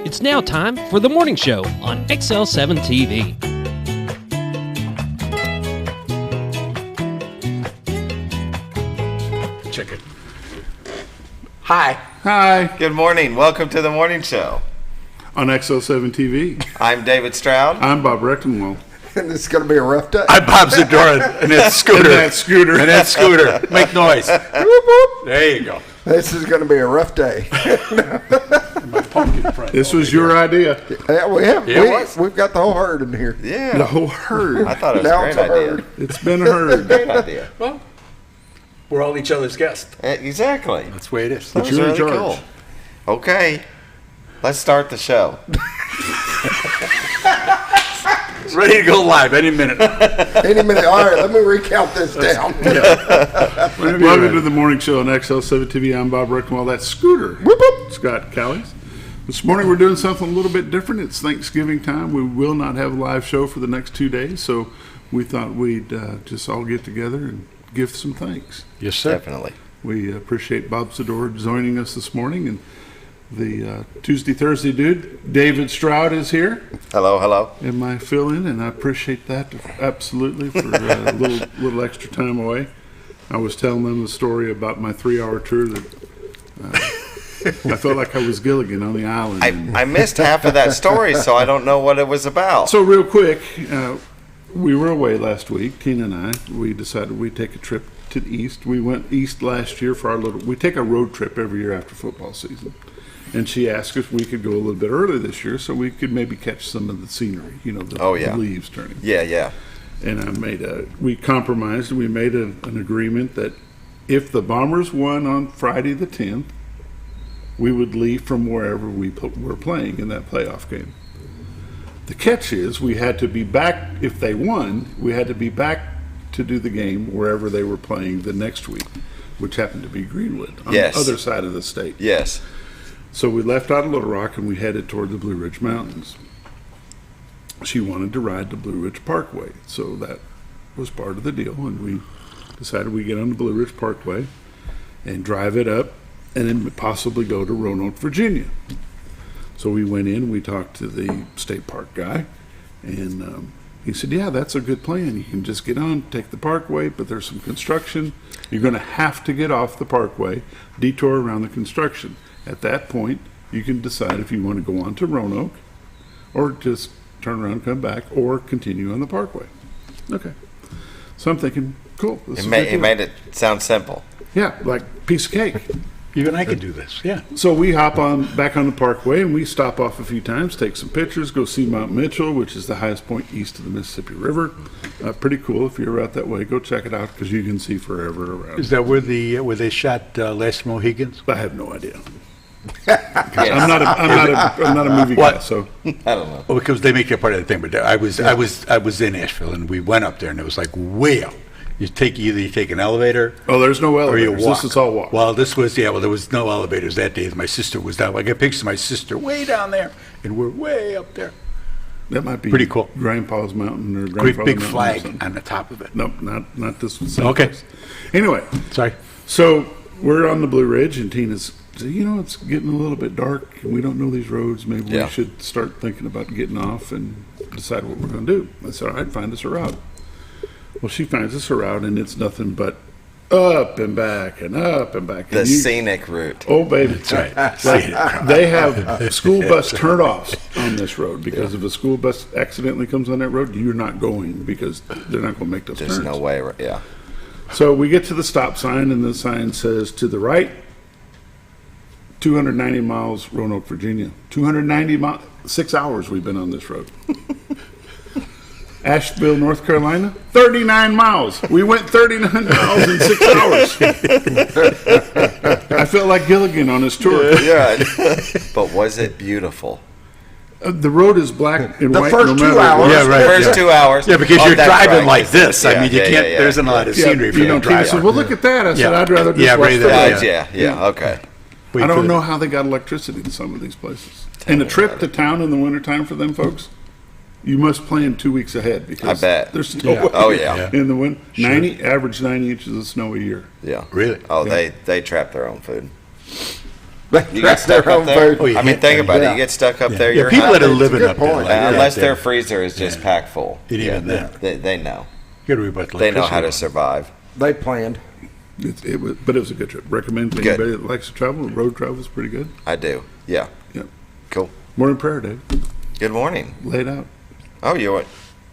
It's now time for the morning show on XL7-TV. Check it. Hi. Good morning. Welcome to the morning show. On XL7-TV. I'm David Stroud. I'm Bob Rechtenwald. And it's going to be a rough day. I'm Bob Zdora, and that's Scooter. And that's Scooter. Make noise. Whoop, whoop. There you go. This is going to be a rough day. My pumpkin friend. This was your idea. Yeah, we've got the whole herd in here. Yeah. The whole herd. I thought it was Now a it's great a idea. herd. It's been a herd. Great idea. Well, we're all each other's guests. Exactly. That's the way it is. That was you're in really charge. cool. Okay. Let's start the show. Ready to go live any minute. Any minute. All right, let me recount this down. Welcome to the morning show on XL7-TV. I'm Bob Rechtenwald. That's Scooter. Whoop, whoop. Scott Callies. This morning we're doing something a little bit different. It's Thanksgiving time. We will not have a live show for the next 2 days, so we thought we'd just all get together and give some thanks. Yes, sir. Definitely. We appreciate Bob Zdora joining us this morning, and the Tuesday, Thursday dude, David Stroud, is here. Hello, hello. In my fill-in, and I appreciate that absolutely for a little extra time away. I was telling them the story about my 3-hour tour that I felt like I was Gilligan on the island. I missed half of that story, so I don't know what it was about. So real quick, we were away last week, Tina and I. We decided we'd take a trip to the east. We went east last year for we take a road trip every year after football season. And she asked if we could go a little bit early this year so we could maybe catch some of the scenery, the leaves turning. Yeah. And we compromised and we made an agreement that if the Bombers won on Friday the 10th, we would leave from wherever we were playing in that playoff game. The catch is we had to be back, if they won, we had to be back to do the game wherever they were playing the next week, which happened to be Greenwood on the other side of the state. Yes. So we left out of Little Rock and we headed toward the Blue Ridge Mountains. She wanted to ride the Blue Ridge Parkway, so that was part of the deal, and we decided we'd get on the Blue Ridge Parkway and drive it up and then possibly go to Roanoke, Virginia. So we went in, we talked to the state park guy, and he said, yeah, that's a good plan. You can just get on, take the parkway, but there's some construction. You're going to have to get off the parkway, detour around the construction. At that point, you can decide if you want to go on to Roanoke or just turn around and come back or continue on the parkway. Okay. So I'm thinking, cool. It made it sound simple. Yeah, like piece of cake. Even I could do this, yeah. So we hop back on the parkway and we stop off a few times, take some pictures, go see Mount Mitchell, which is the highest point east of the Mississippi River. Pretty cool. If you're out that way, go check it out because you can see forever around. Is that where they shot Last Mohicans? I have no idea. I'm not a movie guy, so I don't know. Well, because they make it part of the thing. But I was in Asheville and we went up there and it was like way up. You take an elevator. Oh, there's no Or elevators. you walk. This is all walk. Well, there was no elevators that day. My sister was down. I got pictures of my sister way down there, and we're way up there. That might be pretty cool. Grandpa's Mountain or Great Grandfather big Mountain flag on the top of it. Nope, not this one. Okay. Anyway, Sorry. so we're on the Blue Ridge, and Tina's said, it's getting a little bit dark, and we don't know these roads. Maybe we should start thinking about getting off and decide what we're going to do. I said, all right, find us a route. Well, she finds us a route, and it's nothing but up and back and up and back. The scenic route. Oh, baby. That's right. They have school bus turn-offs on this road because if a school bus accidentally comes on that road, you're not going because they're not going to make those turns. There's no way, yeah. So we get to the stop sign, and the sign says, to the right, 290 miles, Roanoke, Virginia. 290 miles, 6 hours we've been on this road. Asheville, North Carolina, 39 miles. We went 39 miles in 6 hours. I felt like Gilligan on his tour. Yeah. But was it beautiful? The road is black and The white. first no 2 matter hours. what. Yeah, right. First 2 hours. Yeah, because Oh, you're that's driving right. like this. I Yeah, mean, you yeah, can't. yeah, There isn't a lot of Yeah, scenery for you to Tina drive. said, well, look at that. I said, Yeah. I'd rather just Yeah, watch right the there. road. Yeah, okay. I don't know how they got electricity in some of these places. And a trip to town in the wintertime for them folks, you must plan 2 weeks ahead because I bet. there's no Yeah. way. Oh, yeah. In the winter, average 90 inches of snow a year. Yeah. Really? Oh, Yeah. they trap their own food. You get stuck their up own there. food. I mean, think about it. Yeah. You get stuck up there. Yeah, You're people that are hungry. living good up there, point. like that, Unless they- their freezer is just packed full. And even then. They know. You gotta worry about They know how to electricity. survive. They planned. It was a good trip. Recommend to Good. anybody that likes to travel. Road travel is pretty good. I do. Yeah. Yeah. Cool. Morning prayer, Dave. Good morning. Lay it out. Oh, you want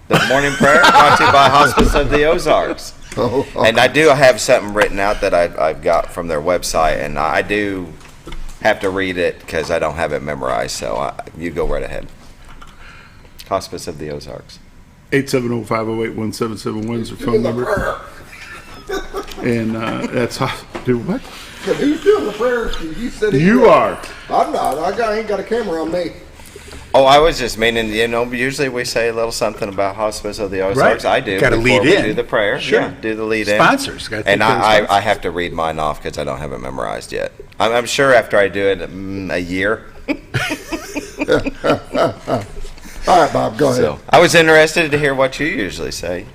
the morning prayer brought to you by Hospice of the Ozarks. Oh, And I do have something written out that I've got from their website, and I do have to read it because I don't have it memorized. So you go right ahead. Hospice of the Ozarks. 870-508-1771 is their phone number. And that's do what? Who's doing the prayers? You said You are. I'm not. I ain't got a camera on me. Oh, I was just meaning, usually we say a little something about Hospice of the Ozarks. Right. I do. Gotta before lead we in. do the prayer. Sure. Yeah, do the lead in. Sponsors. Gotta take And care of the I sponsors. have to read mine off because I don't have it memorized yet. I'm sure after I do it a year. All right, Bob, go ahead. So I was interested to hear what you usually say.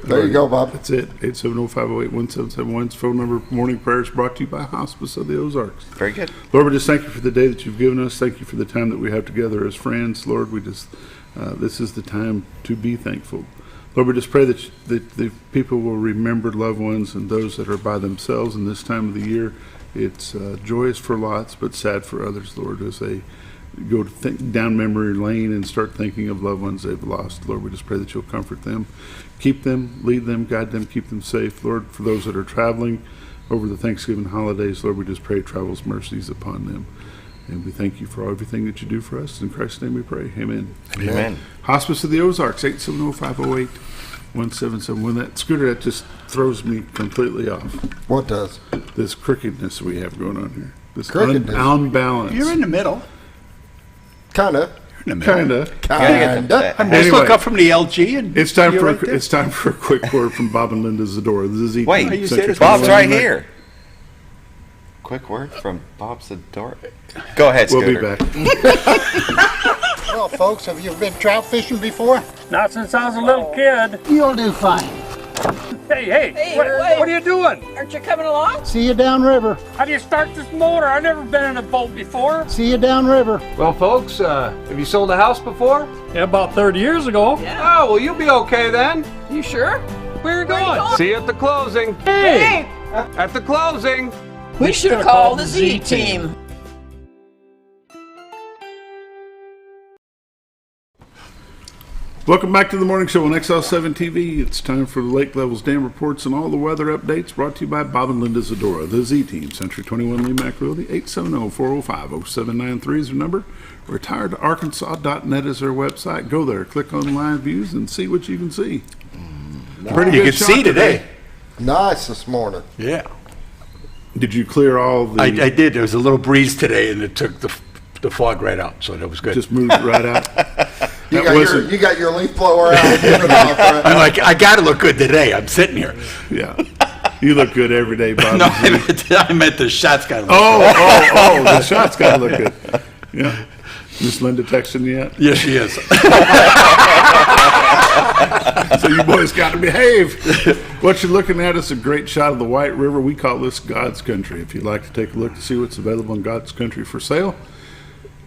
There you go, Bob. That's it. 870-508-1771's phone number. Morning prayers brought to you by Hospice of the Ozarks. Very good. Lord, we just thank you for the day that you've given us. Thank you for the time that we have together as friends. Lord, we just this is the time to be thankful. Lord, we just pray that the people will remember loved ones and those that are by themselves in this time of the year. It's joyous for lots, but sad for others, Lord, as they go to down memory lane and start thinking of loved ones they've lost. Lord, we just pray that you'll comfort them, keep them, lead them, guide them, keep them safe. Lord, for those that are traveling over the Thanksgiving holidays, Lord, we just pray travel's mercies upon them. And we thank you for everything that you do for us. In Christ's name we pray. Amen. Amen. Hospice of the Ozarks, 870-508-1771. When that scooter, that just throws me completely off. What does? This crookedness we have going on here. This Crookedness? unbalance. You're in the middle. Kinda. You're in the middle. Kinda. I just Anyway. look up from the LG and It's time you're for right there. it's time for a quick word from Bob and Linda Zdora. This is Z. Wait, you said it's Bob's right LeMac. here. Quick word from Bob Zdora. Go ahead, We'll Scooter. be back. Well, folks, have you been trout fishing before? Not since I was a little kid. You'll do fine. Hey, what are you doing? Aren't you coming along? See you downriver. How do you start this motor? I've never been in a boat before. See you downriver. Well, folks, have you sold a house before? Yeah, about 30 years ago. Yeah. Oh, well, you'll be okay then. You sure? Where are you going? See you at the closing. Hey! At the closing. We should have called the Z team. Welcome back to the morning show on XL7-TV. It's time for the lake levels, dam reports, and all the weather updates brought to you by Bob and Linda Zdora, the Z Team, Century 21 LeMac Realty. 870-405-0793 is their number. RetiredArkansas.net is their website. Go there, click on live views, and see what you can see. Pretty you good can shot see today. Nice this morning. Yeah. Did you clear all the? I did. There was a little breeze today and it took the fog right out, so that was good. Just moved it right out. You That wasn't- got your leaf blower out. And give it off, right? I'm like, I got to look good today. I'm sitting here. Yeah. You look good every day, Bob. No, I meant the shots got to look Oh, the shot's got to look good. Yeah. Miss Linda texting you yet? Yes, she is. So you boys got to behave. What you're looking at is a great shot of the White River. We call this God's Country. If you'd like to take a look to see what's available in God's Country for sale,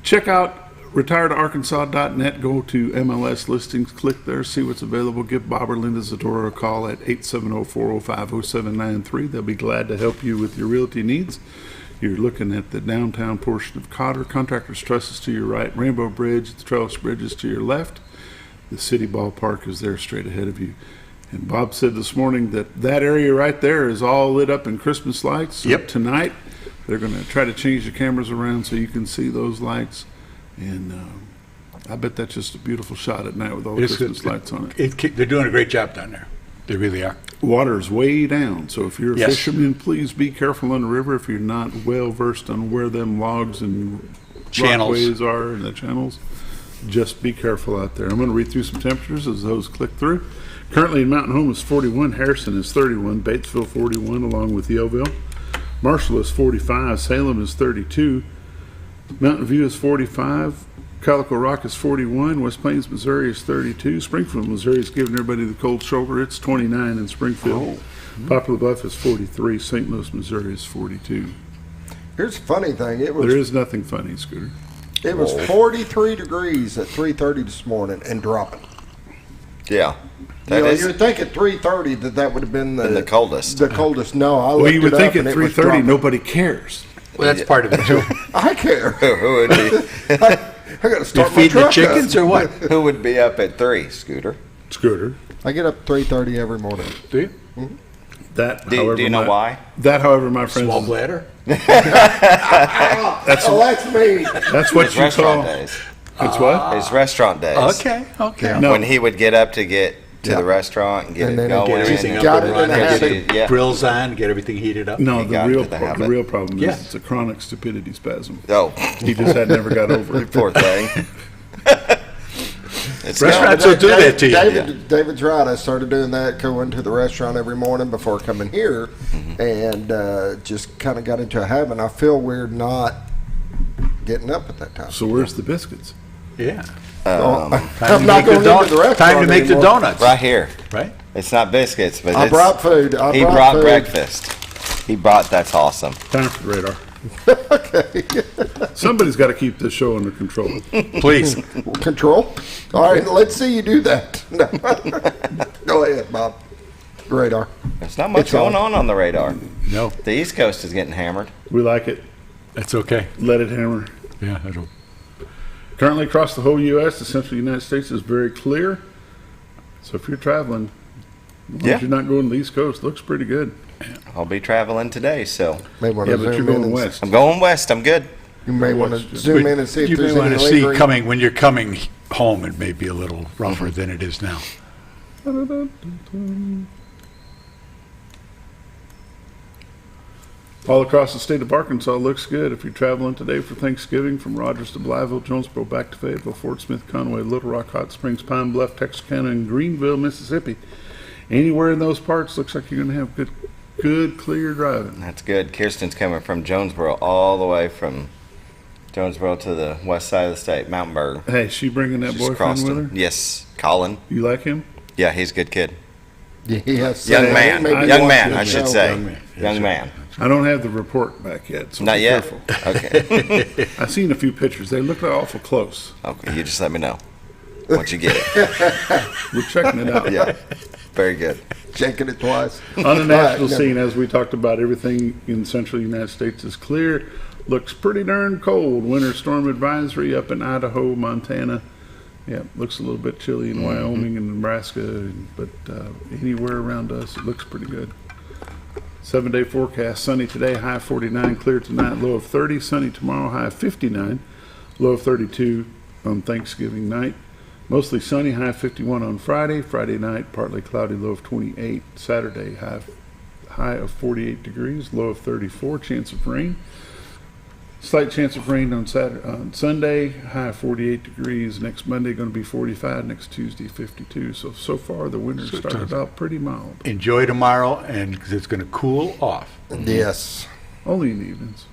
check out retiredarkansas.net. Go to MLS listings, click there, see what's available. Give Bob or Linda Zdora a call at 870-405-0793. They'll be glad to help you with your realty needs. You're looking at the downtown portion of Cotter. Contractors Trust is to your right. Rainbow Bridge, the Trellis Bridge is to your left. The city ballpark is there straight ahead of you. And Bob said this morning that area right there is all lit up in Christmas lights. So Yep. tonight, they're going to try to change the cameras around so you can see those lights. And I bet that's just a beautiful shot at night with all the Christmas lights on it. They're doing a great job down there. They really are. Water is way down, so if you're a Yes. fisherman, please be careful on the river if you're not well versed on where them logs and Channels. rockways are and the channels. Just be careful out there. I'm going to read through some temperatures as those click through. Currently in Mountain Home is 41, Harrison is 31, Batesville 41, along with Yeoville. Marshall is 45, Salem is 32, Mountain View is 45, Calico Rock is 41, West Plains, Missouri is 32, Springfield, Missouri is giving everybody the cold shoulder. It's 29 in Springfield. Poplar Bluff is 43, St. Louis, Missouri is 42. Here's the funny thing. There is nothing funny, Scooter. It was 43 degrees at 3:30 this morning and dropping. Yeah. You would think at 3:30 that would have been the coldest. The coldest. No, I Well, looked you would it think up at and it was 3:30 dropping. nobody cares. Well, that's part of it too. I care. Who would be? I got to You start my feed the truck chickens up. or what? Who would be up at 3, Scooter? Scooter. I get up 3:30 every morning. Do you? That, Do however, you know why? That, however, my friends, Small bladder? That's me. that's what His you restaurant call. days. It's what? His restaurant days. Okay. No. When he would get up to get to Yeah. the restaurant and get And it then going. Everything up Got and it in a running, habit. get Yeah. the grills on, get everything heated up. No, He the got real into the the habit. real problem is Yeah. it's a chronic stupidity spasm. Oh, He just had never got over it. poor thing. It's Restaurants gone. will do that to you. David's right. I started doing that, going to the restaurant every morning before coming here, and just kind of got into a habit. I feel weird not getting up at that time. So where's the biscuits? Yeah. I'm Time not to going make into the the restaurant Time to make the anymore. donuts. Right here. Right? It's not biscuits, but I it's, brought food. he brought breakfast. He brought, that's awesome. Time for the radar. Somebody's got to keep this show under control. Please. Control. All right, let's see you do that. No. Go ahead, Bob. Radar. There's not much It's going on. on the radar. No, The East Coast is getting hammered. We like it. that's okay. Let it hammer. Yeah, I don't. Currently across the whole U.S., the central United States is very clear. So if you're traveling, as long Yeah. as you're not going to the East Coast, looks pretty good. I'll be traveling today, so May want Yeah, to but you're zoom in going and west. I'm going west. I'm good. You may want to zoom in and see if You there's may want any to see lingering. coming, when you're coming home, it may be a little rougher than it is now. All across the state of Arkansas looks good. If you're traveling today for Thanksgiving from Rogers to Blytheville, Jonesboro, back to Fayetteville, Fort Smith, Conway, Little Rock, Hot Springs, Pine Bluff, Texarkana, and Greenville, Mississippi. Anywhere in those parts looks like you're going to have good, clear driving. That's good. Kirsten's coming from Jonesboro all the way from Jonesboro to the west side of the state, Mountainburg. Hey, she bringing that Just boyfriend crossed with him. her? Yes, Colin. You like him? Yeah, he's a good kid. Yes, Young man. maybe Young watch man, the I should show. say. Young man. Yes, Young sir. man. I don't have the report back yet, so Not be yet? careful. Okay. I've seen a few pictures. They look awful close. Okay, you just let me know once you get it. We're checking it out. Yeah, very good. Shaking it twice. On the All right, national no. scene, as we talked about, everything in central United States is clear. Looks pretty darn cold. Winter storm advisory up in Idaho, Montana. Yeah, looks a little bit chilly in Wyoming and Nebraska, but anywhere around us, it looks pretty good. 7-day forecast, sunny today, high 49, clear tonight, low of 30, sunny tomorrow, high 59, low of 32 on Thanksgiving night. Mostly sunny, high 51 on Friday. Friday night, partly cloudy, low of 28. Saturday, high of 48 degrees, low of 34, chance of rain. Slight chance of rain on Sunday, high of 48 degrees. Next Monday, going to be 45. Next Tuesday, 52. So far, the winter started out pretty mild. Enjoy tomorrow, and 'cause it's going to cool off. Yes. Only in the evenings.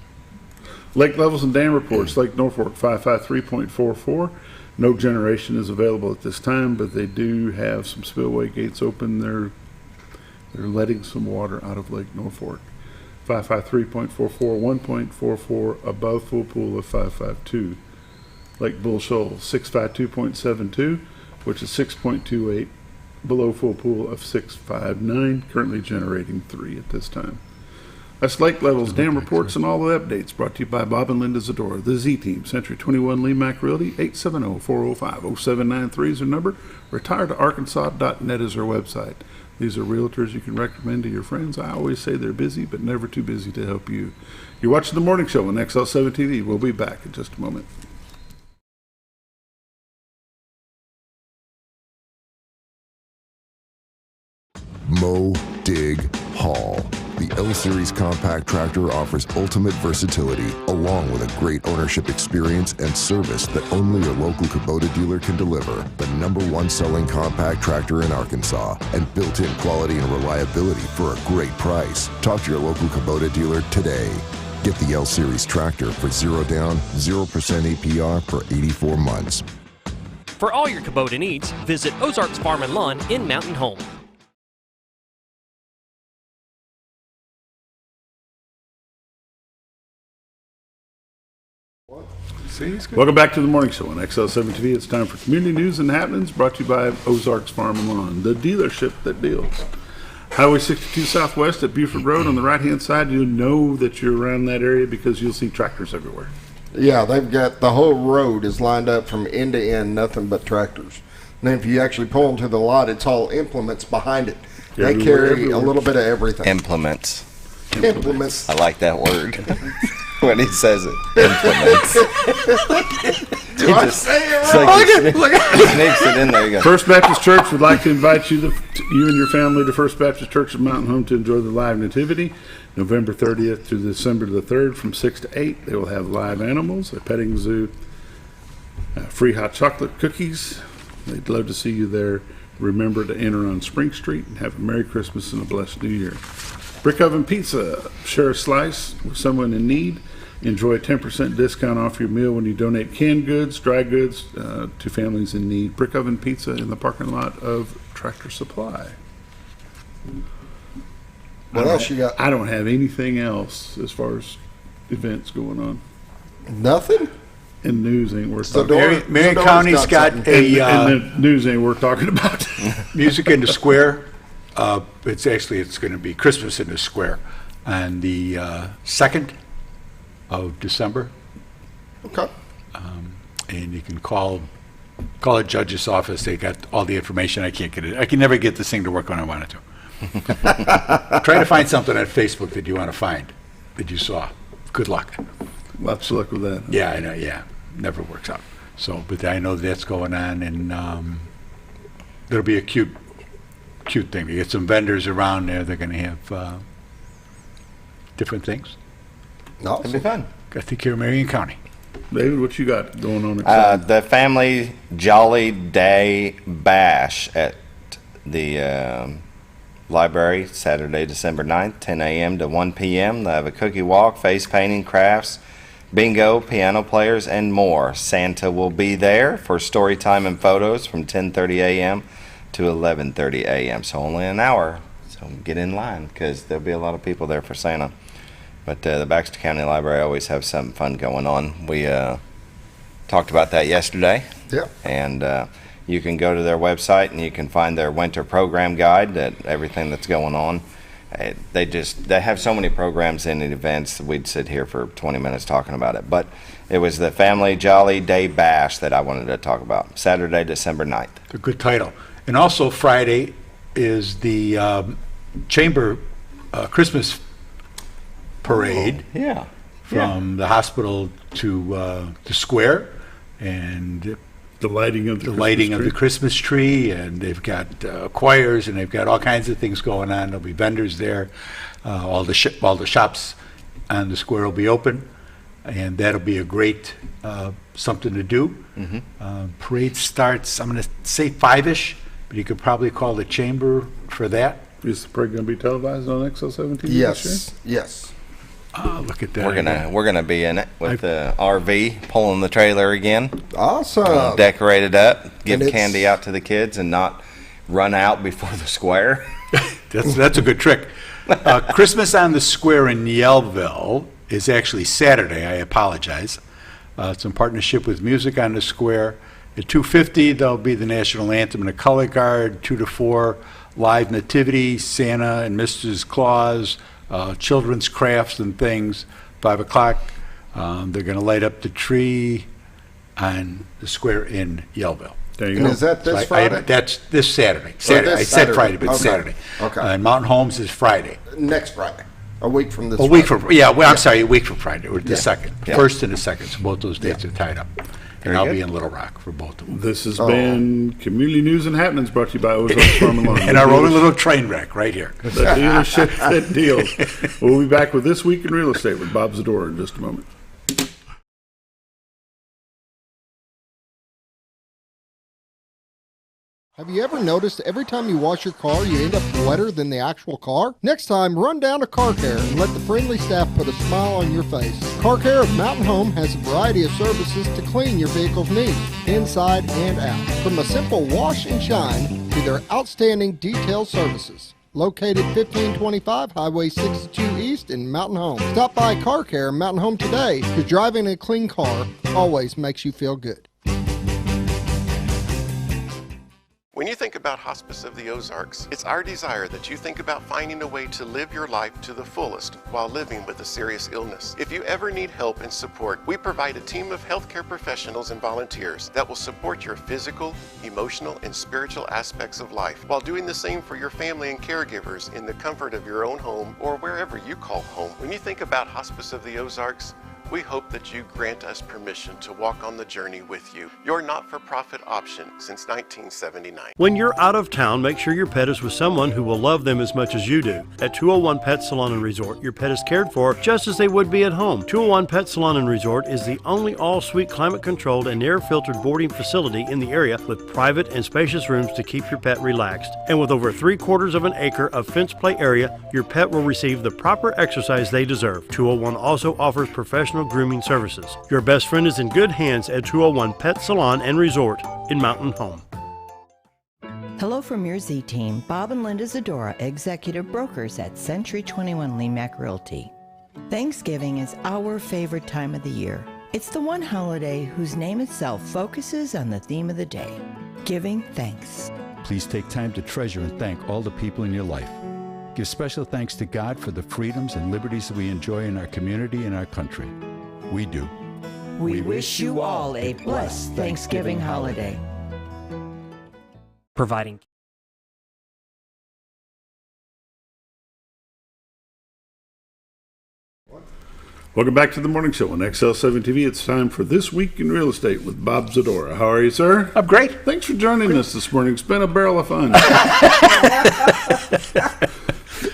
Lake levels and dam reports. Lake Norfolk 553.44. No generation is available at this time, but they do have some spillway gates open. They're letting some water out of Lake Norfolk. 553.44, 1.44 above full pool of 552. Lake Bull Shoals 652.72, which is 6.28 below full pool of 659, currently generating 3 at this time. That's lake levels, dam reports, and all the updates brought to you by Bob and Linda Zdora, the Z-Team, Century 21 LeMac Realty, 870-405-0793 is their number. Retiredtoarkansas.net is our website. These are realtors you can recommend to your friends. I always say they're busy, but never too busy to help you. You're watching The Morning Show on XL7-TV. We'll be back in just a moment. Mow, dig, haul. The L-Series compact tractor offers ultimate versatility, along with a great ownership experience and service that only your local Kubota dealer can deliver. The #1 selling compact tractor in Arkansas, and built-in quality and reliability for a great price. Talk to your local Kubota dealer today. Get the L-Series tractor for 0 down, 0% APR for 84 months. For all your Kubota needs, visit Ozarks Farm and Lawn in Mountain Home. Welcome back to the morning show on XL7-TV. It's time for community news and happenings, brought to you by Ozarks Farm and Lawn, the dealership that deals. Highway 62 Southwest at Buford Road on the right-hand side. You'll know that you're around that area because you'll see tractors everywhere. Yeah, they've got the whole road is lined up from end to end, nothing but tractors. And then if you actually pull into the lot, it's all implements behind it. They carry a little bit of everything. Implements. Implements. I like that word. When he says it. Implements. Do I say it right? He sneaks it in there. You go. First Baptist Church would like to invite you and your family to First Baptist Church of Mountain Home to enjoy the live nativity. November 30th to December the 3rd from 6 to 8. They will have live animals, a petting zoo, free hot chocolate cookies. They'd love to see you there. Remember to enter on Spring Street and have a Merry Christmas and a blessed New Year. Brick Oven Pizza. Share a slice with someone in need. Enjoy a 10% discount off your meal when you donate canned goods, dry goods to families in need. Brick Oven Pizza in the parking lot of Tractor Supply. What else you got? I don't have anything else as far as events going on. Nothing? And news ain't worth talking about. Marion County's got And the news ain't worth talking about. Music in the Square. It's going to be Christmas in the Square on the 2nd of December. Okay. And you can call a judge's office. They got all the information. I can't get it. I can never get this thing to work when I want it to. Try to find something on Facebook that you want to find that you saw. Good luck. Lots of luck with that. Yeah, I know. Yeah, never works out. So, but I know that's going on, and there'll be a cute thing. We get some vendors around there. They're going to have different things. No, It'll be fun. Got to take care of Marion County. David, what you got going on? The Family Jolly Day Bash at the library, Saturday, December 9th, 10 a.m. to 1 p.m. They have a cookie walk, face painting, crafts, bingo, piano players, and more. Santa will be there for story time and photos from 10:30 a.m. to 11:30 a.m. So only an hour. So get in line because there'll be a lot of people there for Santa. But the Baxter County Library always have something fun going on. We talked about that yesterday. Yeah. And you can go to their website and you can find their winter program guide, that everything that's going on. They have so many programs and events that we'd sit here for 20 minutes talking about it. But it was the Family Jolly Day Bash that I wanted to talk about. Saturday, December 9th. It's a good title. And also Friday is the Chamber Christmas Parade. Oh, yeah. From the hospital to the square, and the lighting of the Christmas tree, and they've got choirs, and they've got all kinds of things going on. There'll be vendors there. All the shops on the square will be open, and that'll be a great something to do. Parade starts, I'm going to say 5-ish, but you could probably call the chamber for that. Is the parade going to be televised on XL7-TV? Yes. Yes. Oh, look at that. We're gonna be in it with the RV, pulling the trailer again. Awesome. Decorate it up, give candy out to the kids, and not run out before the square. That's a good trick. Christmas on the Square in Yellville is actually Saturday. I apologize. It's in partnership with Music on the Square. At 2:50, there'll be the national anthem and a color guard. 2 to 4, live nativity, Santa and Mrs. Claus. Children's crafts and things. 5 o'clock, they're going to light up the tree on the square in Yellville. There you And go. is that this Friday? That's this Saturday. This I said Saturday. Friday, but it's Okay. Saturday. Okay. And Mountain Homes is Friday. Next Friday. A week from this A week Friday. from, yeah, well, I'm sorry, a week from Friday, or the Yeah. second. Yeah. First and the second, so both those dates are tied up. And I'll good. be in Little Rock for both of them. This has been Community News and Happenings, brought to you by Ozarks Farm and Lawn. And our rolling little train wreck right here. The dealership that deals. We'll be back with This Week in Real Estate with Bob Zdora in just a moment. Have you ever noticed every time you wash your car, you end up wetter than the actual car? Next time, run down to Car Care and let the friendly staff put a smile on your face. Car Care of Mountain Home has a variety of services to clean your vehicle's needs, inside and out. From a simple wash and shine to their outstanding detail services. Located 1525 Highway 62 East in Mountain Home. Stop by Car Care in Mountain Home today, because driving a clean car always makes you feel good. When you think about Hospice of the Ozarks, it's our desire that you think about finding a way to live your life to the fullest while living with a serious illness. If you ever need help and support, we provide a team of healthcare professionals and volunteers that will support your physical, emotional, and spiritual aspects of life while doing the same for your family and caregivers in the comfort of your own home or wherever you call home. When you think about Hospice of the Ozarks, we hope that you grant us permission to walk on the journey with you. Your not-for-profit option since 1979. When you're out of town, make sure your pet is with someone who will love them as much as you do. At 201 Pet Salon and Resort, your pet is cared for just as they would be at home. 201 Pet Salon and Resort is the only all-suite climate-controlled and air-filtered boarding facility in the area with private and spacious rooms to keep your pet relaxed. And with over 3/4 of an acre of fenced play area, your pet will receive the proper exercise they deserve. 201 also offers professional grooming services. Your best friend is in good hands at 201 Pet Salon and Resort in Mountain Home. Hello from your Z Team, Bob and Linda Zdora, executive brokers at Century 21 LeMac Realty. Thanksgiving is our favorite time of the year. It's the one holiday whose name itself focuses on the theme of the day, giving thanks. Please take time to treasure and thank all the people in your life. Give special thanks to God for the freedoms and liberties that we enjoy in our community and our country. We do. We wish you all a blessed Thanksgiving holiday. Providing. Welcome back to the morning show on XL7-TV. It's time for This Week in Real Estate with Bob Zdora. How are you, sir? I'm great. Thanks for joining us this morning. It's been a barrel of fun.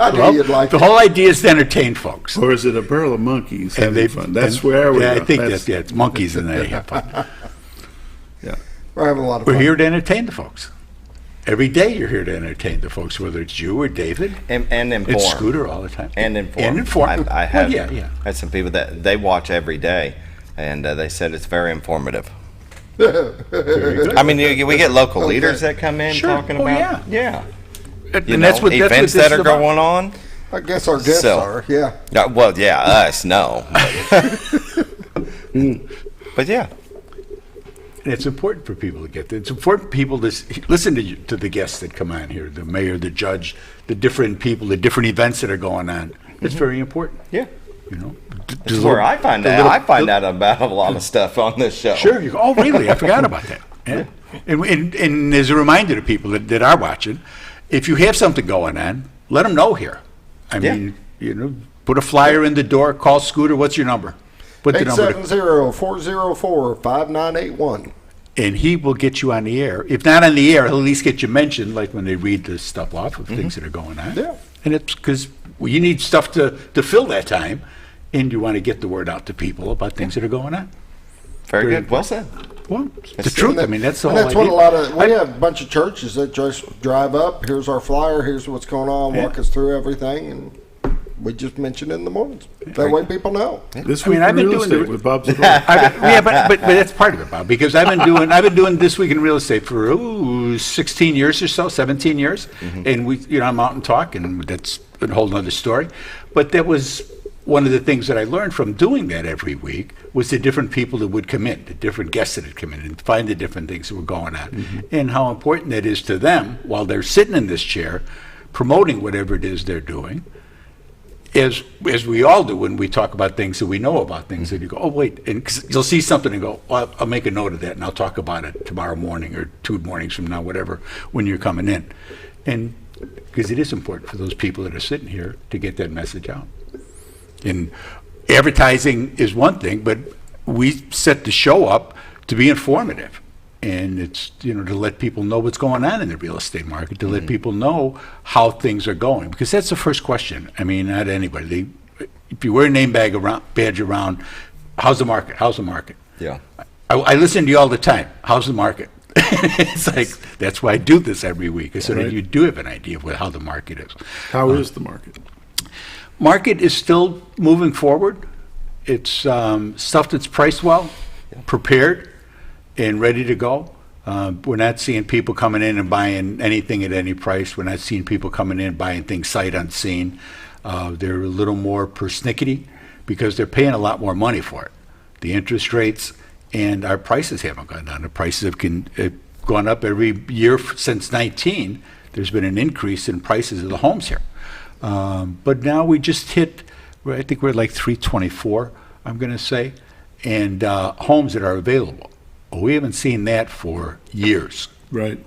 I knew you'd like the it. whole idea is to entertain folks. Or is it a barrel of monkeys And having fun? That's and- where we Yeah, are. I think that's it's monkeys and they have fun. Yeah. We're having a lot of We're fun. here to entertain the folks. Every day you're here to entertain the folks, whether it's you or David. And inform. It's Scooter all the time. And inform. And inform. I have yeah. had some people that they watch every day, and they said it's very informative. Very good. I mean, we get local leaders that come in Sure. talking Oh, about And you that's know, what events this that is are about. going on. I guess our guests are, yeah. Well, yeah, us, no. But yeah. And it's important for people to get that. It's important for people to listen to the guests that come on here, the mayor, the judge, the different people, the different events that are going on. It's very important. Yeah. You know, This is where I find out. I find out about a lot of stuff on this show. Sure. Oh, really? I forgot about that. Yeah. And as a reminder to people that are watching, if you have something going on, let them know here. I mean, put a flyer in the door, call Scooter. What's your number? Put the number. 870-404-5981. And he will get you on the air. If not on the air, he'll at least get you mentioned, like when they read the stuff off of things that are going on. Yeah. And it's because you need stuff to fill that time, and you want to get the word out to people about things that are going on. Very good. Well said. Well, the truth. I mean, that's the whole And that's idea. what we have a bunch of churches that just drive up. Here's our flyer. Here's what's going on. Walk us through everything, and we just mention it in the mornings. That way people know. This week in real estate with Bob Zdora. Yeah, but that's part of it, Bob, because I've been doing This Week in Real Estate for 16 years or so, 17 years, and I'm out and talk, and that's a whole nother story. But that was one of the things that I learned from doing that every week was the different people that would come in, the different guests that had come in, and find the different things that were going on, and how important that is to them while they're sitting in this chair, promoting whatever it is they're doing. As we all do when we talk about things that we know about things, that you go, oh, wait, and 'cause you'll see something and go, well, I'll make a note of that and I'll talk about it tomorrow morning or 2 mornings from now, whatever, when you're coming in. And because it is important for those people that are sitting here to get that message out. And advertising is one thing, but we set the show up to be informative. And it's, to let people know what's going on in the real estate market, to let people know how things are going. Because that's the first question. I mean, not anybody. If you wear a name badge around, how's the market? How's the market? Yeah. I listen to you all the time. How's the market? It's like, that's why I do this every week, so that you do have an idea of how the market is. How is the market? Market is still moving forward. It's stuff that's priced well, prepared, and ready to go. We're not seeing people coming in and buying anything at any price. We're not seeing people coming in and buying things sight unseen. They're a little more persnickety because they're paying a lot more money for it. The interest rates and our prices haven't gone down. The prices have gone up every year since 19. There's been an increase in prices of the homes here. But now we just hit, I think we're like 324, I'm going to say, and homes that are available. Well, we haven't seen that for years. Right.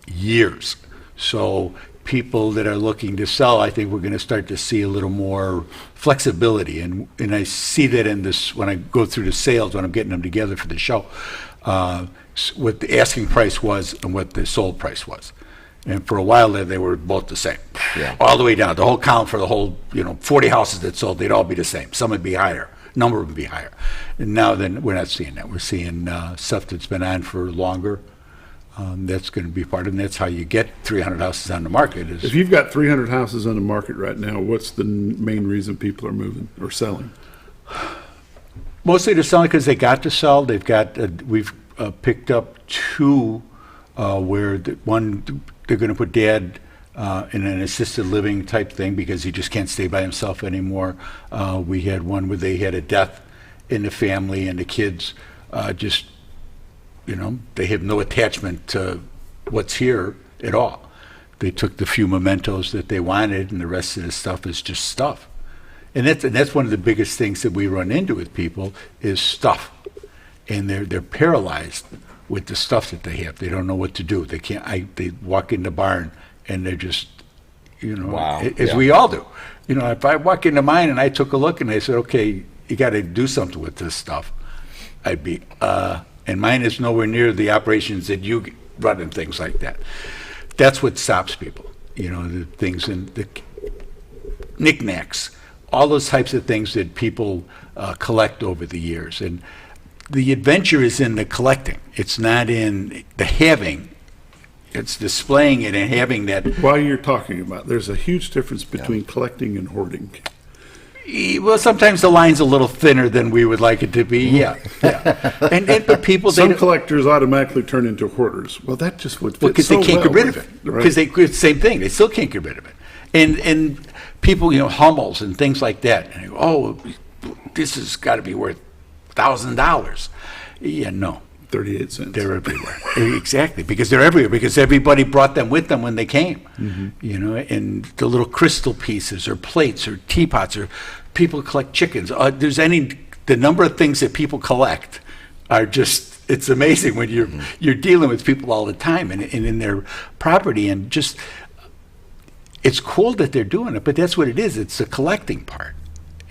Years. So people that are looking to sell, I think we're going to start to see a little more flexibility. And I see that in this, when I go through the sales, when I'm getting them together for the show, what the asking price was and what the sold price was. And for a while there, they were both the same. Yeah. All the way down. The whole count for the whole, 40 houses that sold, they'd all be the same. Some would be higher. Number would be higher. And now then, we're not seeing that. We're seeing stuff that's been on for longer. That's going to be part of it, and that's how you get 300 houses on the market. If you've got 300 houses on the market right now, what's the main reason people are moving or selling? Mostly they're selling because they got to sell. They've got, we've picked up two where one, they're going to put dad in an assisted living type thing because he just can't stay by himself anymore. We had one where they had a death in the family and the kids just, they have no attachment to what's here at all. They took the few mementos that they wanted and the rest of the stuff is just stuff. And that's one of the biggest things that we run into with people is stuff. And they're paralyzed with the stuff that they have. They don't know what to do. They can't. They walk in the barn and they're just, wow. As Yeah. we all do. If I walk into mine and I took a look and I said, okay, you got to do something with this stuff, I'd be, and mine is nowhere near the operations that you run and things like that. That's what stops people. The things in the knickknacks, all those types of things that people collect over the years. And the adventure is in the collecting. It's not in the having. It's displaying it and having that. While you're talking about, there's a huge difference between collecting and hoarding. Well, sometimes the line's a little thinner than we would like it to be. Yeah. But people, some collectors automatically turn into hoarders. Well, that just would fit because so they can't well get rid of with it. Right. Because it's the same thing. They still can't get rid of it. And people, Hummels and things like that. And they go, oh, this has got to be worth $1,000. Yeah, no. 38 cents. They're everywhere. Exactly, because they're everywhere, because everybody brought them with them when they came. Mm-hmm. And the little crystal pieces or plates or teapots or people collect chickens. The number of things that people collect are just, it's amazing when you're dealing with people all the time and in their property, and just, it's cool that they're doing it, but that's what it is. It's the collecting part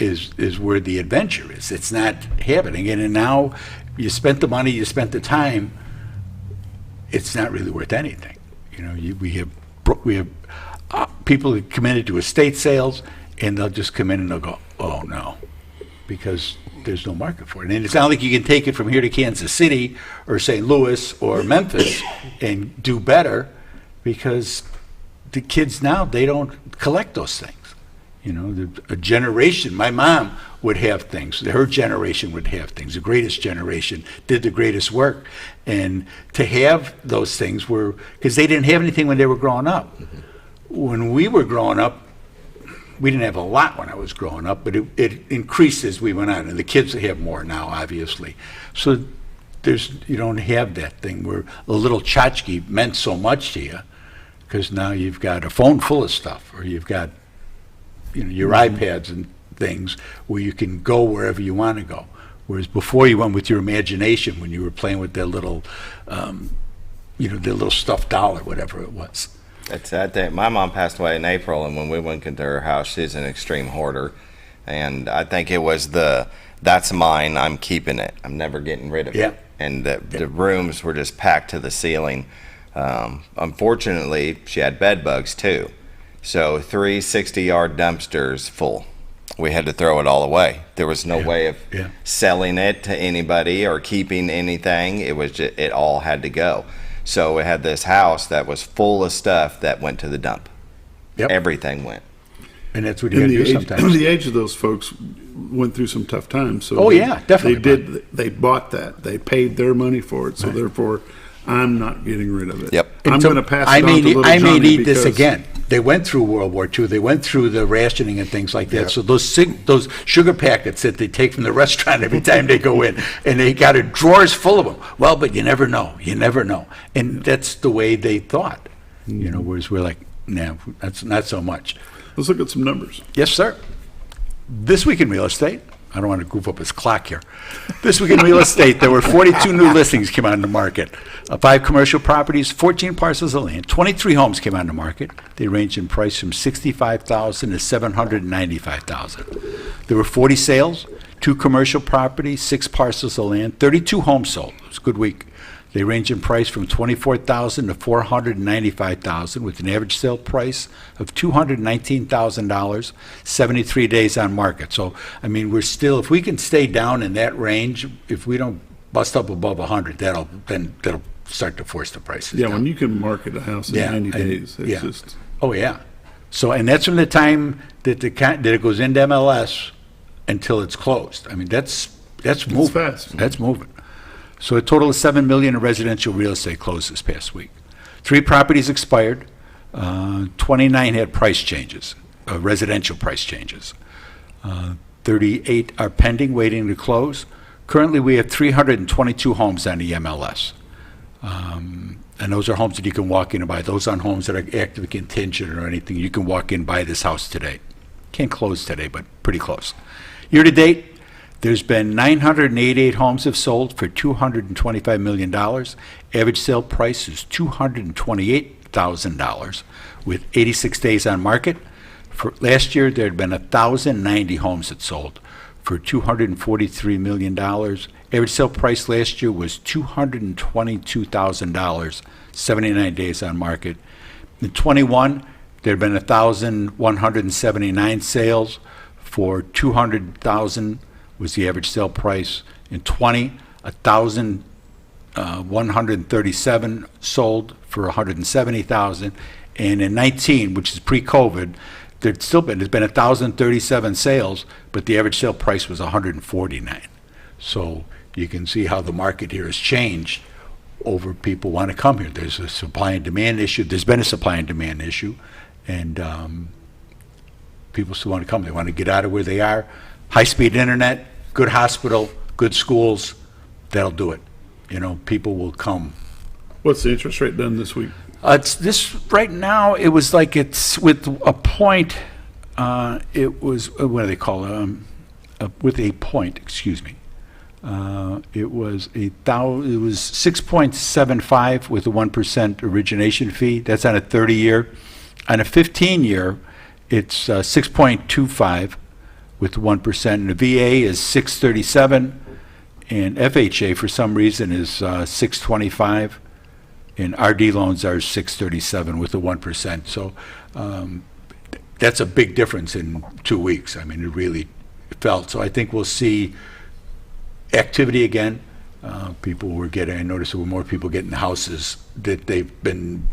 is where the adventure is. It's not happening. And now you spent the money, you spent the time, it's not really worth anything. We have people that come into estate sales, and they'll just come in and they'll go, oh no, because there's no market for it. And it's not like you can take it from here to Kansas City or St. Louis or Memphis and do better, because the kids now, they don't collect those things. A generation, my mom would have things, her generation would have things, the greatest generation did the greatest work. And to have those things were, because they didn't have anything when they were growing up. When we were growing up, we didn't have a lot when I was growing up, but it increased as we went on, and the kids have more now, obviously. So you don't have that thing where a little tchotchke meant so much to you, because now you've got a phone full of stuff, or you've got your iPads and things where you can go wherever you want to go. Whereas before, you went with your imagination when you were playing with their little, their little stuffed doll or whatever it was. It's that day. My mom passed away in April, and when we went into her house, she's an extreme hoarder. And I think it was that's mine, I'm keeping it. I'm never getting rid of it. And the rooms were just packed to the ceiling. Unfortunately, she had bed bugs too. So 3 60-yard dumpsters full. We had to throw it all away. There was no way of selling it to anybody or keeping anything. It was just, it all had to go. So we had this house that was full of stuff that went to the dump. Everything went. And that's what you got to do sometimes. The age of those folks went through some tough times. So definitely. They bought that. They paid their money for it. So therefore, I'm not getting rid of it. Yep. I'm And so going to pass it I on may to need, little I may Johnny need this because- again. They went through World War II. They went through the rationing and things like that. So those sugar packets that they take from the restaurant every time they go in, and they got drawers full of them. Well, but you never know. You never know. And that's the way they thought. You know, whereas we're like, nah, that's not so much. Let's look at some numbers. Yes, sir. This week in real estate, I don't want to goof up his clock here. This week in real estate, there were 42 new listings came on the market. 5 commercial properties, 14 parcels of land, 23 homes came on the market. They range in price from $65,000 to $795,000. There were 40 sales, 2 commercial properties, 6 parcels of land, 32 homes sold. It was a good week. They range in price from $24,000 to $495,000 with an average sale price of $219,000, 73 days on market. So, I mean, we're still, if we can stay down in that range, if we don't bust up above 100, that'll start to force the prices Yeah, down. when you can market a house in 90 days, it's just... Oh, yeah. So, and that's from the time that it goes into MLS until it's closed. I mean, that's moving. fast. That's moving. So a total of $7 million in residential real estate closed this past week. 3 properties expired. 29 had price changes, residential price changes. 38 are pending, waiting to close. Currently, we have 322 homes on the MLS. And those are homes that you can walk in and buy. Those aren't homes that are actively contingent or anything. You can walk in and buy this house today. Can't close today, but pretty close. Year to date, there's been 988 homes have sold for $225 million. Average sale price is $228,000 with 86 days on market. For last year, there had been 1,090 homes that sold for $243 million. Average sale price last year was $222,000, 79 days on market. In 21, there had been 1,179 sales for $200,000 was the average sale price. In 20, 1,137 sold for $170,000, and in 19, which is pre-COVID, there's been 1,037 sales, but the average sale price was $149. So you can see how the market here has changed over people want to come here. There's a supply and demand issue. There's been a supply and demand issue, and people still want to come. They want to get out of where they are. High-speed internet, good hospital, good schools, that'll do it. You know, people will come. What's the interest rate done this week? It's this right now. It was like it's with a point. It was what do they call it? With a point. Excuse me. It was 6.75 with a 1% origination fee. That's on a 30-year. On a 15-year, it's 6.25 with 1%. And the VA is 637, and FHA for some reason is 625, and RD loans are 637 with a 1%. So that's a big difference in 2 weeks. I mean, it really felt. So I think we'll see activity again. People were getting. I noticed there were more people getting houses that they've been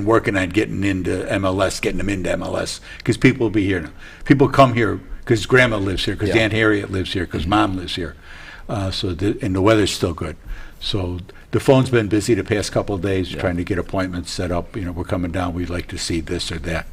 working on getting into MLS, getting them into MLS, because people will be here now. People come here because Grandma lives here, because Aunt Harriet lives here, because Mom lives here. And the weather's still good. So the phone's been busy the past couple of days trying to get appointments set up. You know, we're coming down. We'd like to see this or that.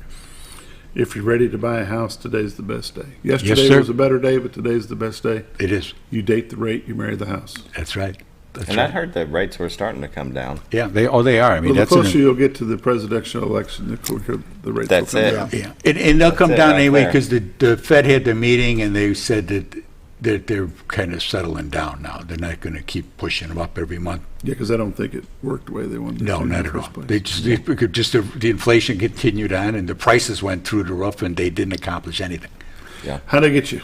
If you're ready to buy a house, today's the best day. Yesterday was a better day, but today's the best day. It is. You date the rate, you marry the house. That's right. That's and right. I heard the rates were starting to come down. Yeah, they are. I mean, Well, the that's closer you'll get to the presidential election, the quicker the rates That's will come it. down. Yeah, and they'll come it down right anyway there. because the Fed had their meeting and they said that they're kind of settling down now. They're not going to keep pushing them up every month. Yeah, because I don't think it worked the way they wanted it No, to in not the at all. first place. The inflation continued on and the prices went through the roof and they didn't accomplish anything. Yeah. How'd I get you?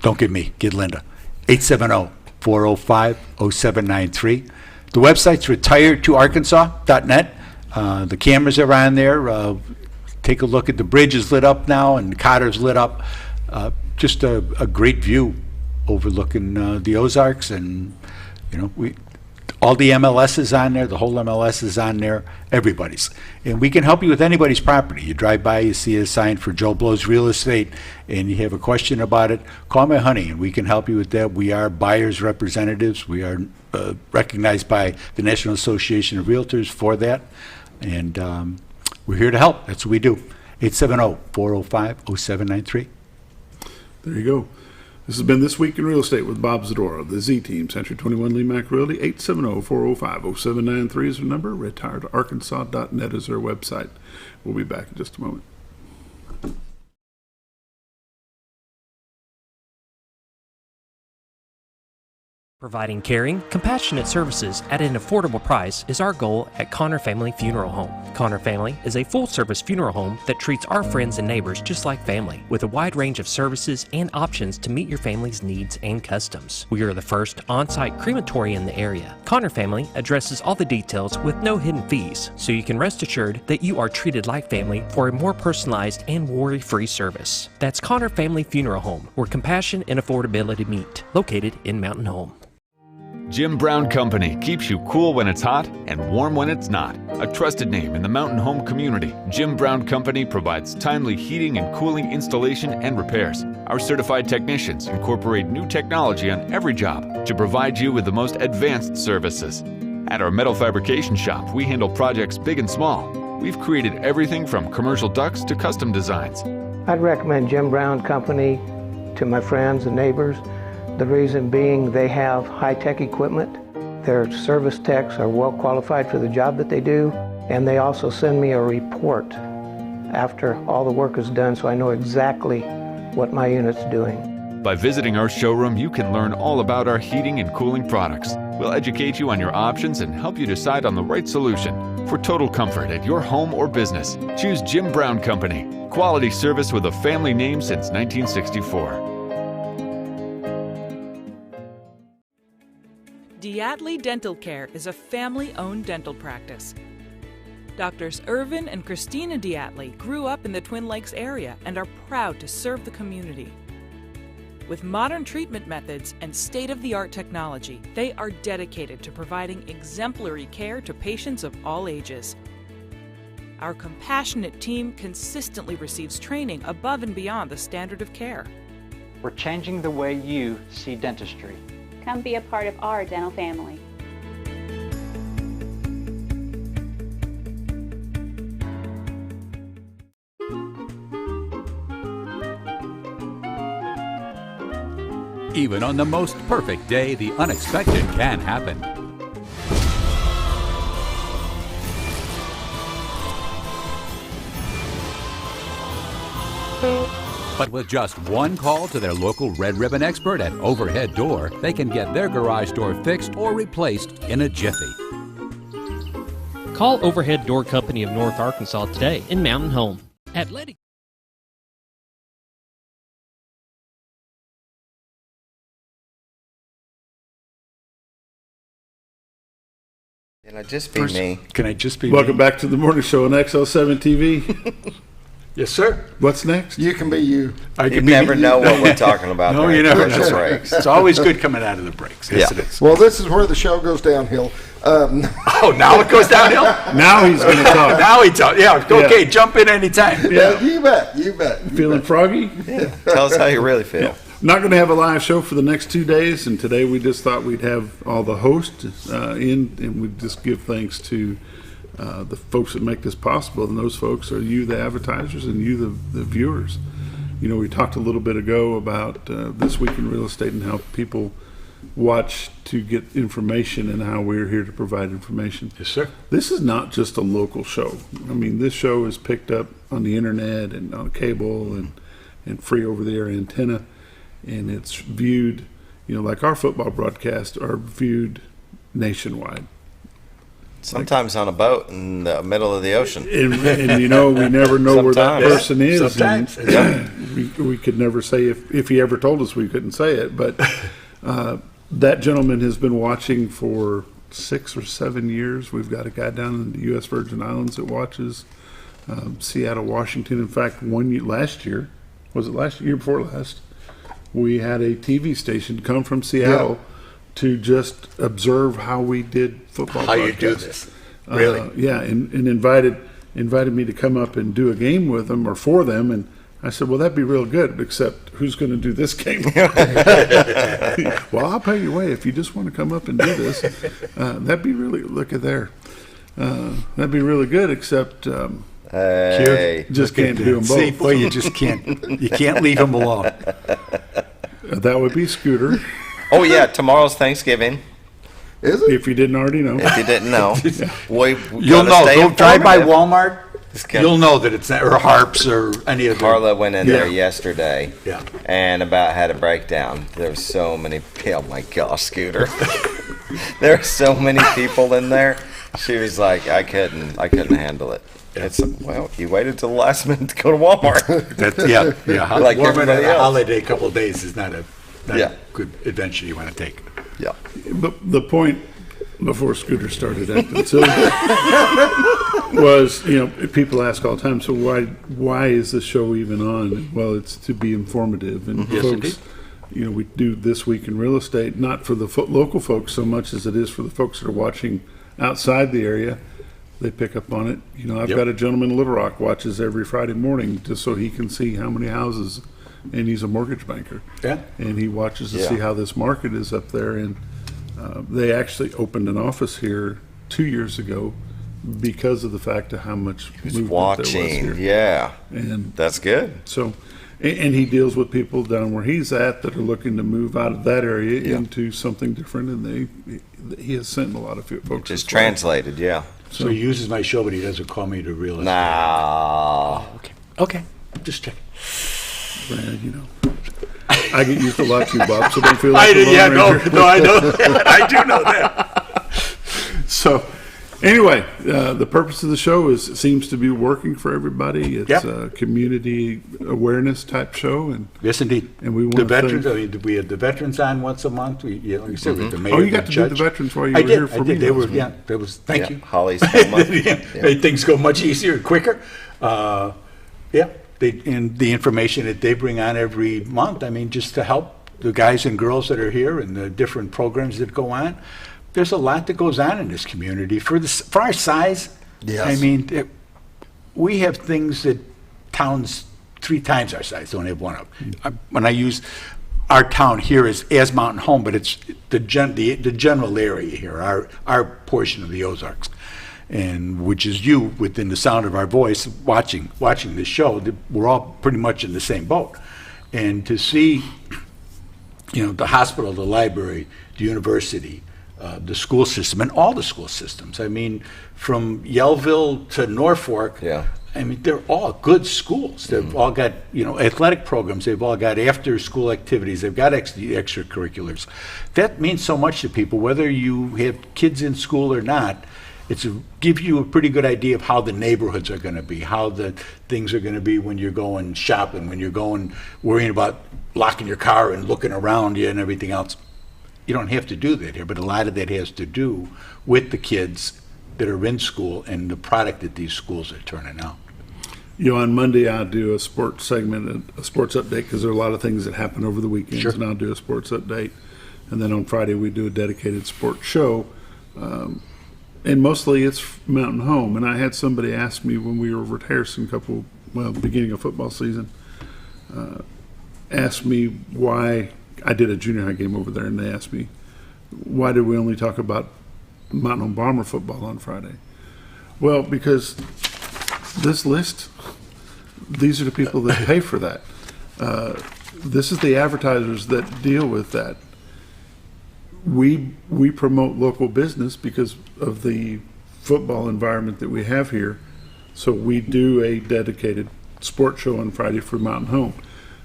Don't get me, get Linda. 870-405-0793. The website's retiredtoarkansas.net. The cameras are on there. Take a look at the bridge is lit up now and Cotter's lit up. Just a great view overlooking the Ozarks, and you know All the MLS is on there, the whole MLS is on there, everybody's. And we can help you with anybody's property. You drive by, you see a sign for Joe Blow's Real Estate, and you have a question about it, call my honey, and we can help you with that. We are buyers' representatives. We are recognized by the National Association of Realtors for that, and we're here to help. That's what we do. 870-405-0793. There you go. This has been This Week in Real Estate with Bob Zdora, the Z-Team, Century 21 LeMac Realty. 870-405-0793 is their number. retiredarkansas.net is their website. We'll be back in just a moment. Providing caring, compassionate services at an affordable price is our goal at Connor Family Funeral Home. Connor Family is a full-service funeral home that treats our friends and neighbors just like family, with a wide range of services and options to meet your family's needs and customs. We are the first on-site crematory in the area. Connor Family addresses all the details with no hidden fees, so you can rest assured that you are treated like family for a more personalized and worry-free service. That's Connor Family Funeral Home, where compassion and affordability meet, located in Mountain Home. Jim Brown Company keeps you cool when it's hot and warm when it's not. A trusted name in the mountain home community, Jim Brown Company provides timely heating and cooling installation and repairs. Our certified technicians incorporate new technology on every job to provide you with the most advanced services. At our metal fabrication shop, we handle projects big and small. We've created everything from commercial ducts to custom designs. I'd recommend Jim Brown Company to my friends and neighbors. The reason being they have high-tech equipment, their service techs are well qualified for the job that they do, and they also send me a report after all the work is done so I know exactly what my unit's doing. By visiting our showroom, you can learn all about our heating and cooling products. We'll educate you on your options and help you decide on the right solution. For total comfort at your home or business, choose Jim Brown Company. Quality service with a family name since 1964. Diatley Dental Care is a family-owned dental practice. Doctors Irvin and Christina Diatley grew up in the Twin Lakes area and are proud to serve the community. With modern treatment methods and state-of-the-art technology, they are dedicated to providing exemplary care to patients of all ages. Our compassionate team consistently receives training above and beyond the standard of care. We're changing the way you see dentistry. Come be a part of our dental family. Even on the most perfect day, the unexpected can happen. But with just one call to their local Red Ribbon expert at Overhead Door, they can get their garage door fixed or replaced in a jiffy. Call Overhead Door Company of North Arkansas today in Mountain Home. Athletic. Can I just be me? Can I just be Welcome me? back to the morning show on XL7-TV. Yes, sir. What's next? You can be you. You never know what we're talking about. No, during you never commercial know. breaks. It's always good coming out of the breaks. Yes, Yeah. it is. Well, this is where the show goes downhill. Oh, now it goes downhill? Now he's going to talk. Now he talks. Yeah, okay, jump in anytime. Yeah, you bet. You bet. Feeling froggy? Tell us how you really feel. Not going to have a live show for the next 2 days, and today we just thought we'd have all the hosts in, and we'd just give thanks to the folks that make this possible, and those folks are you, the advertisers, and you, the viewers. You know, we talked a little bit ago about This Week in Real Estate and how people watch to get information and how we're here to provide information. Yes, sir. This is not just a local show. I mean, this show is picked up on the internet and on cable and free over-the-air antenna, and it's viewed, you know, like our football broadcasts are viewed nationwide. Sometimes on a boat in the middle of the ocean. And you know, we never know where that Sometimes. person is. Sometimes. And we could never say, if he ever told us we couldn't say it, but that gentleman has been watching for 6 or 7 years. We've got a guy down in the U.S. Virgin Islands that watches Seattle, Washington. In fact, last year, was it last year before last, we had a TV station come from Seattle to just observe how we did football. How you do broadcasts. this. Really? Yeah, and invited me to come up and do a game with them or for them, and I said, well, that'd be real good, except who's going to do this game? Well, I'll pay your way if you just want to come up and do this. That'd be really, look at there. That'd be really good, except Hey. just can't do them both. See, boy, you just can't. You can't leave them alone. That would be Scooter. Oh yeah, tomorrow's Thanksgiving. Is it? If you didn't already know. If you didn't know, You'll know. Go drive by Walmart. You'll You'll know that it's not, or Harps or any of the. Carla went in there yesterday, Yeah. and about had a breakdown. There's so many. Oh my gosh, Scooter! There are so many people in there. She was like, I couldn't handle it. It's well, you waited till the last minute to go to Walmart. Yeah. Like Warming everybody a else. holiday couple of days is not a Yeah. good adventure you want to take. Yeah. But the point before Scooter started acting silly was, people ask all the time, so why is this show even on? Well, it's to be informative, and Yes, folks, we do This Week in Real Estate, not for the local folks so much as it is for the folks that are watching outside the area. They pick up on it. I've got a gentleman in Little Rock watches every Friday morning just so he can see how many houses, and he's a mortgage banker. Yeah. And he watches to see how this market is up there. And they actually opened an office here 2 years ago because of the fact of how much movement Watching, there was here. yeah, And that's good. So, and he deals with people down where he's at that are looking to move out of that area into something different, and he has sent a lot of folks. Just translated, yeah. So he uses my show, but he doesn't call me to real estate. Nah. Okay. Just checking. Brad, I get used a lot too, Bob, so don't feel like I know that. I do know that. So, anyway, the purpose of the show seems to be working for everybody. It's a community awareness type show, and yes, indeed. And we want the veterans. We had the veterans on once a month. Like you said, with the mayor, you got the to judge. do the veterans while you were here for me. They were. Yeah, that was. Thank you. Holly's made things go much easier and quicker. And the information that they bring on every month. I mean, just to help the guys and girls that are here and the different programs that go on. There's a lot that goes on in this community for our size. Yes. I mean, we have things that towns 3 times our size don't have one of. When I use our town here as Mountain Home, but it's the general area here, our portion of the Ozarks, and which is you within the sound of our voice watching this show. We're all pretty much in the same boat, and to see, the hospital, the library, the university, the school system, and all the school systems. I mean, from Yellville to Norfolk. Yeah. I mean, they're all good schools. They've all got, athletic programs. They've all got after-school activities. They've got extracurriculars. That means so much to people, whether you have kids in school or not. It's give you a pretty good idea of how the neighborhoods are going to be, how the things are going to be when you're going shopping, when you're going worrying about locking your car and looking around you and everything else. You don't have to do that here, but a lot of that has to do with the kids that are in school and the product that these schools are turning out. On Monday I'll do a sports segment, a sports update, because there are a lot of things that happen over the weekends, and I'll do a sports update. And then on Friday we do a dedicated sports show. And mostly it's Mountain Home. And I had somebody ask me when we were over at Harrison beginning of football season, asked me why I did a junior high game over there, and they asked me, why did we only talk about Mountain Home Bomber football on Friday? Well, because this list, these are the people that pay for that. This is the advertisers that deal with that. We promote local business because of the football environment that we have here. So we do a dedicated sports show on Friday for Mountain Home.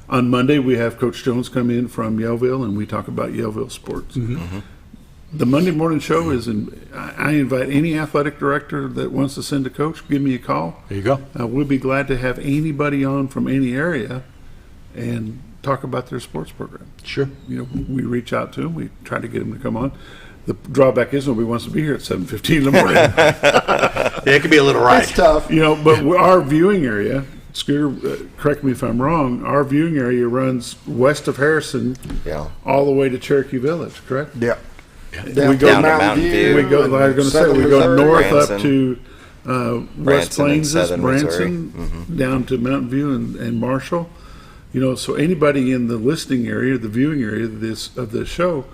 On Monday, we have Coach Jones come in from Yellville, and we talk about Yellville sports. The Monday morning show is I invite any athletic director that wants to send a coach, give me a call. There you go. We'll be glad to have anybody on from any area and talk about their sports program. Sure. We reach out to them. We try to get them to come on. The drawback is nobody wants to be here at 7:15 in the morning. It can be a little ride. It's tough. But our viewing area, Scooter, correct me if I'm wrong, our viewing area runs west of Harrison all the way to Cherokee Village, correct? Yeah. Down We to go Mountain View. We go. I was going to say Southern we go Missouri. north Branson. up to West Branson and Plains, Southern Missouri. Branson, down to Mountain View and Marshall. So anybody in the listening area, the viewing area of this show,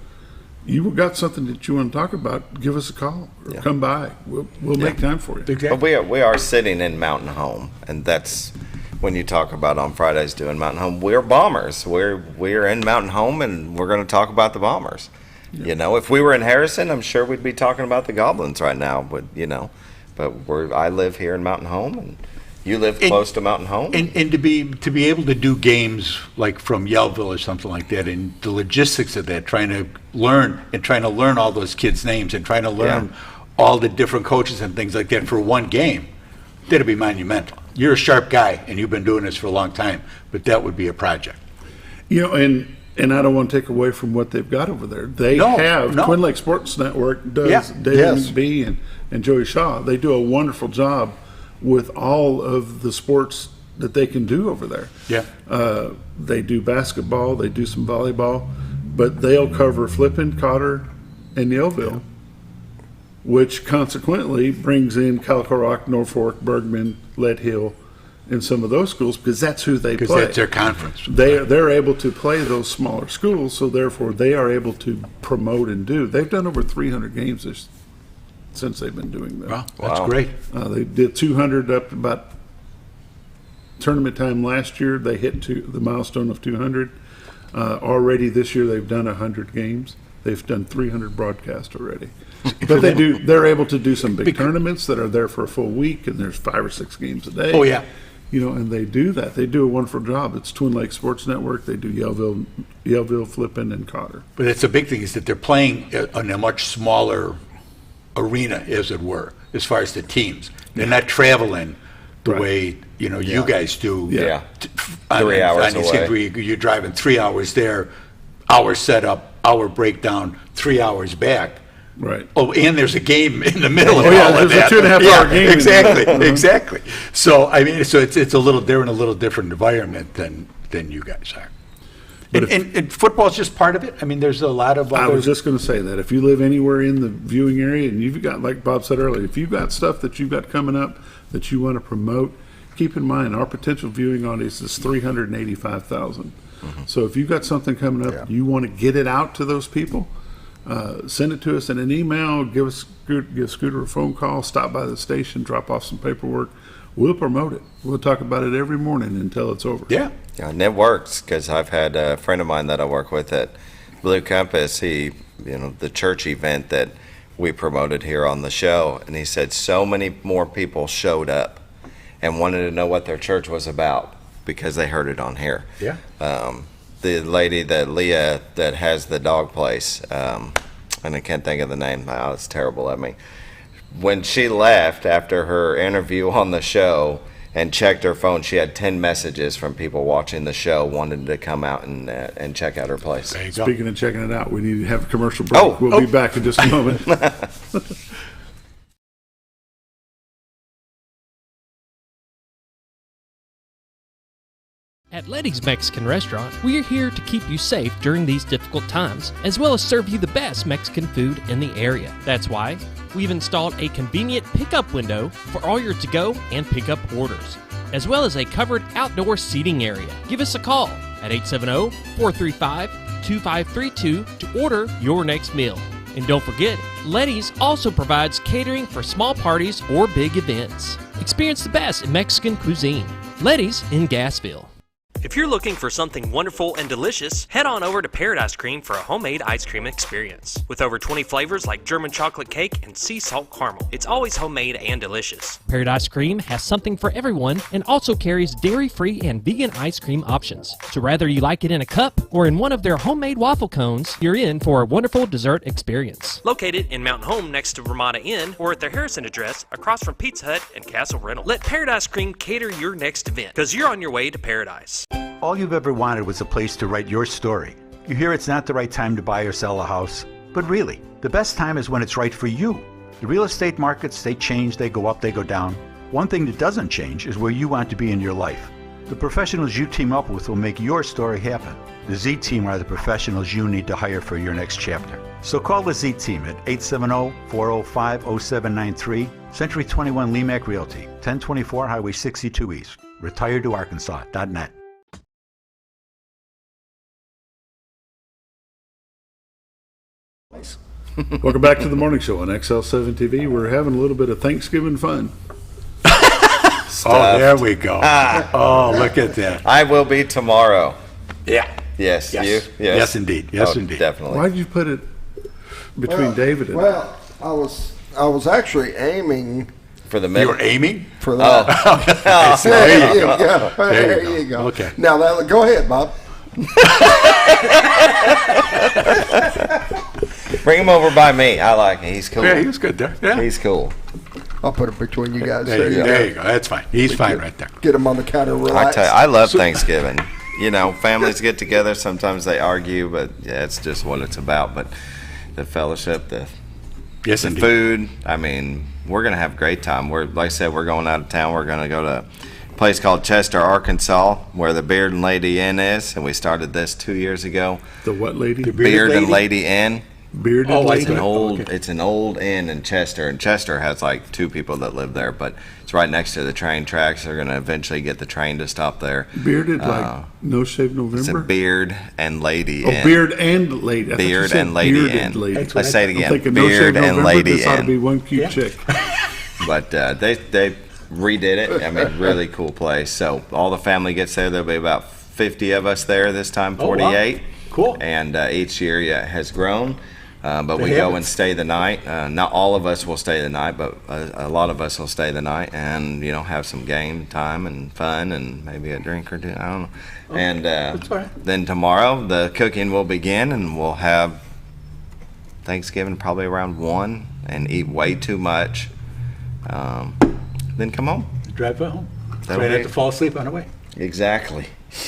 you got something that you want to talk about, give us a call or come by. We'll make time for you. But we are sitting in Mountain Home, and that's when you talk about on Fridays doing Mountain Home. We're Bombers. We're in Mountain Home, and we're going to talk about the Bombers. If we were in Harrison, I'm sure we'd be talking about the Goblins right now. But I live here in Mountain Home, and you live close to Mountain Home. And to be able to do games like from Yellville or something like that, and the logistics of that, trying to learn all those kids' names and trying to learn all the different coaches and things like that for one game, that'd be monumental. You're a sharp guy, and you've been doing this for a long time, but that would be a project. And I don't want to take away from what they've got over there. They have Twin Lake Sports Network does David McBee and Joey Shaw. They do a wonderful job with all of the sports that they can do over there. They do basketball, they do some volleyball, but they'll cover Flippin, Cotter, and Yellville, which consequently brings in Calico Rock, Norfolk, Bergman, Lead Hill, and some of those schools, because that's who they play. Because that's their conference. They're able to play those smaller schools, so therefore they are able to promote and do. They've done over 300 games since they've been doing that. Wow, that's great. They did 200 up about tournament time last year. They hit the milestone of 200. Already this year they've done 100 games. They've done 300 broadcasts already. But they're able to do some big tournaments that are there for a full week, and there's 5 or 6 games a day. Oh, yeah. And they do that. They do a wonderful job. It's Twin Lake Sports Network. They do Yellville, Flippin, and Cotter. But that's the big thing, is that they're playing in a much smaller arena, as it were, as far as the teams. They're not traveling the way you guys do. 3 hours away. You're driving 3 hours there, hour setup, hour breakdown, 3 hours back. Right. Oh, and there's a game in the middle of all of there's that. a 2.5 hour game. Exactly. So it's a little. They're in a little different environment than you guys are. And football's just part of it. I mean, there's a lot of. I was just going to say that if you live anywhere in the viewing area, and you've got, like Bob said earlier, if you've got stuff that you've got coming up that you want to promote, keep in mind our potential viewing audience is 385,000. So if you've got something coming up, you want to get it out to those people. Send it to us in an email, give Scooter a phone call, stop by the station, drop off some paperwork. We'll promote it. We'll talk about it every morning until it's over. Yeah, and it works, because I've had a friend of mine that I work with at Blue Compass. The church event that we promoted here on the show, and he said so many more people showed up and wanted to know what their church was about because they heard it on here. Yeah. The lady Leah that has the dog place, and I can't think of the name now, it's terrible at me. When she left after her interview on the show and checked her phone, she had 10 messages from people watching the show wanting to come out and check out her place. Speaking of checking it out, we need to have a commercial break. We'll be back in just a moment. At Letty's Mexican Restaurant, we are here to keep you safe during these difficult times, as well as serve you the best Mexican food in the area. That's why we've installed a convenient pickup window for all your to-go and pickup orders, as well as a covered outdoor seating area. Give us a call at 870-435-2532 to order your next meal. And don't forget, Letty's also provides catering for small parties or big events. Experience the best in Mexican cuisine. Letty's in Gassville. If you're looking for something wonderful and delicious, head on over to Paradise Cream for a homemade ice cream experience. With over 20 flavors like German chocolate cake and sea salt caramel, it's always homemade and delicious. Paradise Cream has something for everyone and also carries dairy-free and vegan ice cream options. So whether you like it in a cup or in one of their homemade waffle cones, you're in for a wonderful dessert experience. Located in Mountain Home next to Ramada Inn or at their Harrison address across from Pizza Hut and Castle Rental. Let Paradise Cream cater your next event, because you're on your way to paradise. All you've ever wanted was a place to write your story. You hear it's not the right time to buy or sell a house, but really, the best time is when it's right for you. The real estate markets, they change, they go up, they go down. One thing that doesn't change is where you want to be in your life. The professionals you team up with will make your story happen. The Z Team are the professionals you need to hire for your next chapter. So call the Z Team at 870-405-0793, Century 21 LeMac Realty, 1024 Highway 62 East, retiredtoarkansas.net. Welcome back to the morning show on XL7-TV. We're having a little bit of Thanksgiving fun. Oh, there we go. Oh, look at that. I will be tomorrow. Yeah. Yes. Yes. You? Yes. Yes, indeed. Yes, indeed. Definitely. Why did you put it between David and... Well, I was actually aiming... For the You middle. were aiming? For that. I see. There you go. There you go. Okay. Now, go ahead, Bob. Bring him over by me. I like it. He's cool. Yeah, he was good there. Yeah. He's cool. I'll put it between you guys. There you go. That's fine. He's fine right there. Get him on the counter, I relax. tell you, I love Thanksgiving. You know, families get together. Sometimes they argue, but yeah, it's just what it's about. But the fellowship, the indeed. food. I mean, we're gonna have a great time. Like I said, we're going out of town. We're gonna go to a place called Chester, Arkansas, where the Beard and Lady Inn is, and we started this 2 years ago. The what lady? The Beard and Lady Inn. Beard and Lady? It's an old inn in Chester, and Chester has like 2 people that live there, but it's right next to the train tracks. They're going to eventually get the train to stop there. Bearded, No Shave November? It's a Beard and Lady Oh, Inn. Beard and Lady. I thought you Beard said and Lady bearded Inn. lady. Let's say it I'm again. thinking No Shave Beard and November, Lady this ought to Inn. be one cute chick. But they redid it. I mean, really cool place. So all the family gets there. There'll be about 50 of us there this time, 48. Oh, wow. Cool. And each year it has grown. But They we go haven't. and stay the night. Not all of us will stay the night, but a lot of us will stay the night and, you know, have some game time and fun and maybe a drink or two. I don't know. And that's all right. then tomorrow the cooking will begin, and we'll have Thanksgiving probably around 1 and eat way too much. Then come home. Drive home. That'll Try not be- to fall asleep on the way. Exactly.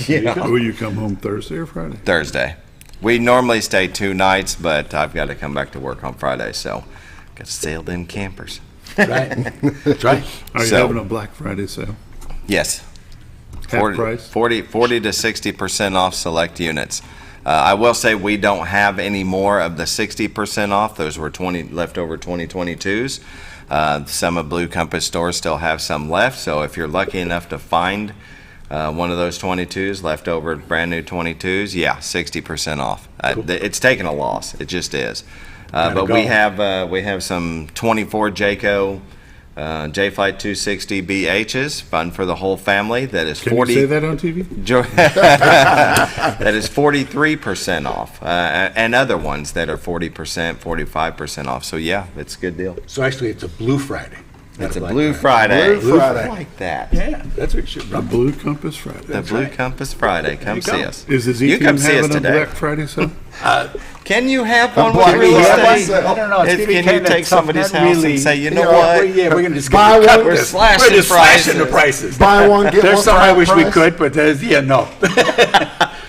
Will you come home Thursday or Friday? Thursday. We normally stay 2 nights, but I've got to come back to work on Friday, so got to sail them campers. Right. That's right. Are you having a Black Friday sale? Yes. Half price? 40 to 60% off select units. I will say we don't have any more of the 60% off. Those were leftover 2022s. Some of Blue Compass stores still have some left, so if you're lucky enough to find one of those 22s, leftover brand new 22s, yeah, 60% off. It's taken a loss. It just is. But we have some 24 Jayco J-Flight 260 BHs, fun for the whole family. That is Can you say that on TV? That is 43% off, and other ones that are 40%, 45% off. So yeah, it's a good deal. So actually, it's a Blue Friday. It's a Blue Friday. Blue Friday. I like that. Yeah, that's what it should be. The Blue Compass Friday. The Blue Compass Friday. Come see us. Is the Z You team come see us having a today. Black Friday sale? Can you have A one Black with real Friday estate? sale. I don't know. It's gonna be Can you kinda take tough, somebody's not house really. and say, you You know know, what? We're going to just Buy cut one. We're this. slashing We're just slashing the prices. prices. Buy one, get There's one some for I half wish we price. could, but there's, no.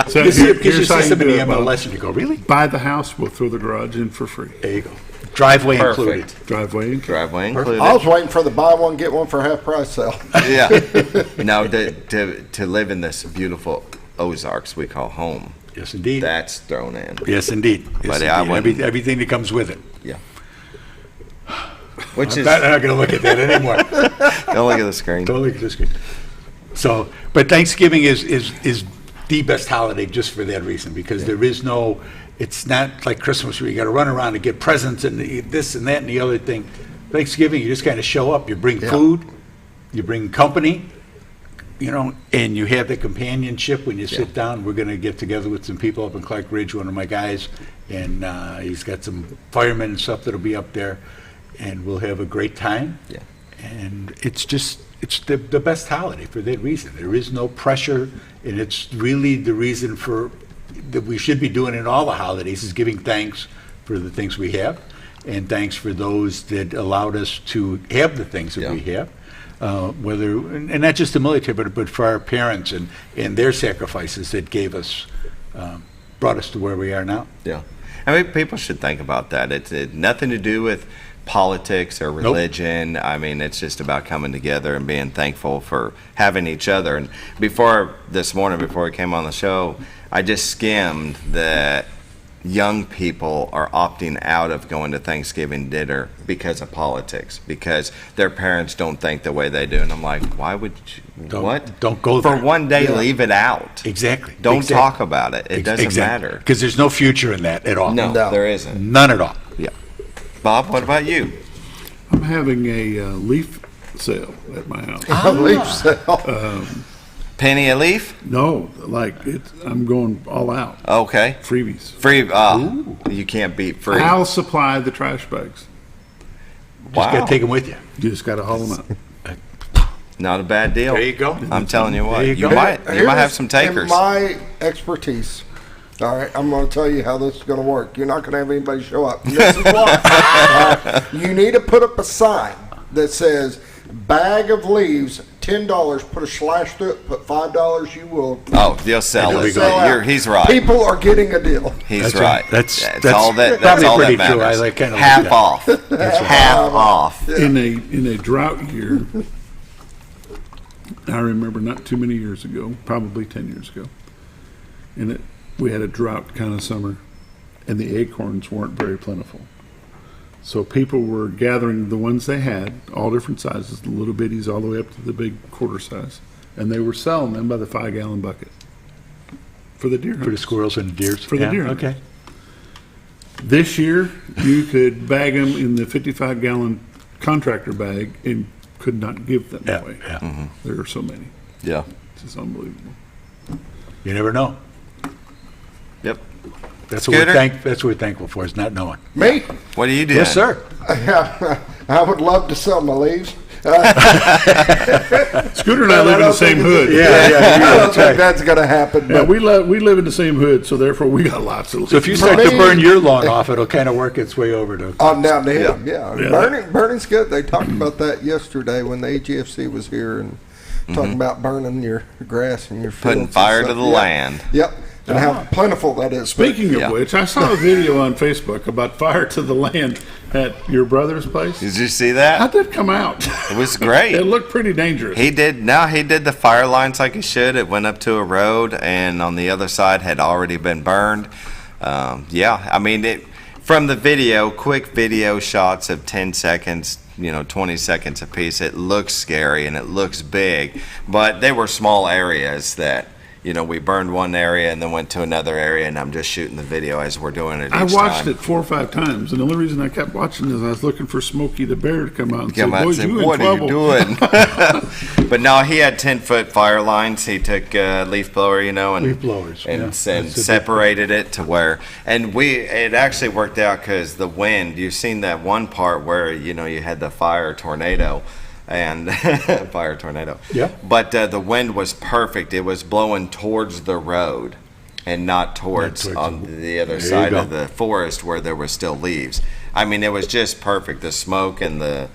So Because you here's see how you somebody do it, Bob. MLS and you go, really? Buy the house, we'll throw the garage in for free. There you go. Driveway Perfect. included. Driveway included. Driveway included. I was waiting for the buy one, get one for half price sale. Yeah. No, to live in this beautiful Ozarks we call home. Yes, indeed. That's thrown in. Yes, indeed. Yes, But I indeed. wouldn't- Everything that comes with it. Yeah. Which I'm is not going to look at that anymore. don't look at the screen. Don't look at the screen. So, but Thanksgiving is the best holiday just for that reason, because there is no, it's not like Christmas where you got to run around and get presents and this and that and the other thing. Thanksgiving, you just kind of show up, you bring food, you bring company, and you have the companionship when you sit down. We're going to get together with some people up in Clark Ridge, one of my guys, and he's got some firemen and stuff that'll be up there, and we'll have a great time. Yeah. And it's the best holiday for that reason. There is no pressure, and it's really the reason that we should be doing in all the holidays is giving thanks for the things we have, and thanks for those that allowed us to have the things that we have. And not just the military, but for our parents and their sacrifices that gave us, brought us to where we are now. Yeah. I mean, people should think about that. It's nothing to do with politics or religion. I mean, it's just about coming together and being thankful for having each other. And before this morning, before we came on the show, I just skimmed that young people are opting out of going to Thanksgiving dinner because of politics, because their parents don't think the way they do. And I'm like, why would you? Don't go there. For one day, leave it out. Exactly. Don't talk about it. It doesn't matter. Because there's no future in that at all. No, there isn't. None at all. Yeah. Bob, what about you? I'm having a leaf sale at my house. A leaf sale. Penny a leaf? No, I'm going all out. Okay. Freebies. You can't beat free. I'll supply the trash bags. Just got to take them with you. You just got to haul them out. Not a bad deal. There you go. I'm telling you what. There You go. might have some takers. In my expertise, all right, I'm going to tell you how this is going to work. You're not going to have anybody show up. And this is why. You need to put up a sign that says, bag of leaves, $10. Put a slash through it. Put $5. You will. Oh, they'll sell it. He's right. People are getting a deal. He's right. That's all that. That's all that matters. Half off. Half off. In a drought year, I remember not too many years ago, probably 10 years ago, we had a drought kind of summer, and the acorns weren't very plentiful. So people were gathering the ones they had, all different sizes, the little bitties all the way up to the big quarter size, and they were selling them by the 5-gallon bucket for the deer hunters. For the squirrels and the deers. For the deer hunters. Okay. This year, you could bag them in the 55-gallon contractor bag and could not give them away. Yeah. Mm-hmm. There are so many. Yeah. It's just unbelievable. You never know. Yep. That's what we're thankful for, is not knowing. Me? What do you do? Yes, sir. I would love to sell my leaves. Scooter and I live in the same hood. I don't think that's going to happen. Yeah, But we live in the same hood, so therefore we got lots of leaves. So if you start to burn your lawn off, it'll kind of work its way over to. down to him, yeah. Burning's good. They talked about that yesterday when the AGFC was here and talking about burning your grass and your fields. Putting fire to the land. Yep. And how plentiful that is. Speaking of which, I saw a video on Facebook about fire to the land at your brother's place. Did you see that? How'd that come out? It was great. It looked pretty dangerous. He did the fire lines like he should. It went up to a road, and on the other side had already been burned. I mean, from the video, quick video shots of 10 seconds, 20 seconds a piece, it looks scary and it looks big, but they were small areas that, we burned one area and then went to another area, and I'm just shooting the video as we're doing it. I watched it 4 or 5 times, and the only reason I kept watching is I was looking for Smokey the Bear to come out and say, "Boys, you in what trouble." are you doing? But no, he had 10-foot fire lines. He took a leaf blower, and leaf blowers, and separated it to where, and it actually worked out because the wind. You've seen that one part where you had the fire tornado. And fire tornado. Yeah. But the wind was perfect. It was blowing towards the road and not towards on the other side of the forest where there were still leaves. I mean, it was just perfect. The smoke and the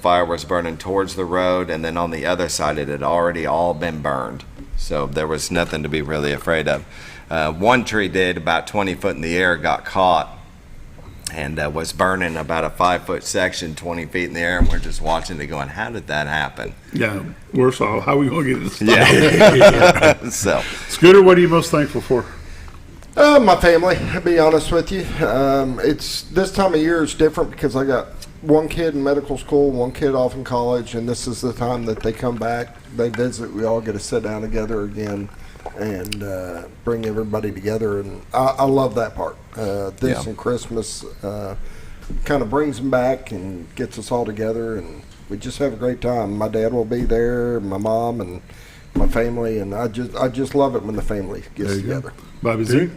fire was burning towards the road, and then on the other side it had already all been burned. So there was nothing to be really afraid of. One tree did, about 20 foot in the air, got caught. And was burning about a 5-foot section, 20 feet in the air, and we're just watching it going, how did that happen? Yeah, worse off. How are we going to get it stopped? Yeah. So, Scooter, what are you most thankful for? My family, to be honest with you. It's this time of year is different because I got one kid in medical school, one kid off in college, and this is the time that they come back. They visit. We all get to sit down together again and bring everybody together, and I love that part. And Christmas kind of brings them back and gets us all together, and we just have a great time. My dad will be there, my mom, and my family, and I just love it when the family gets together. Bobby Z?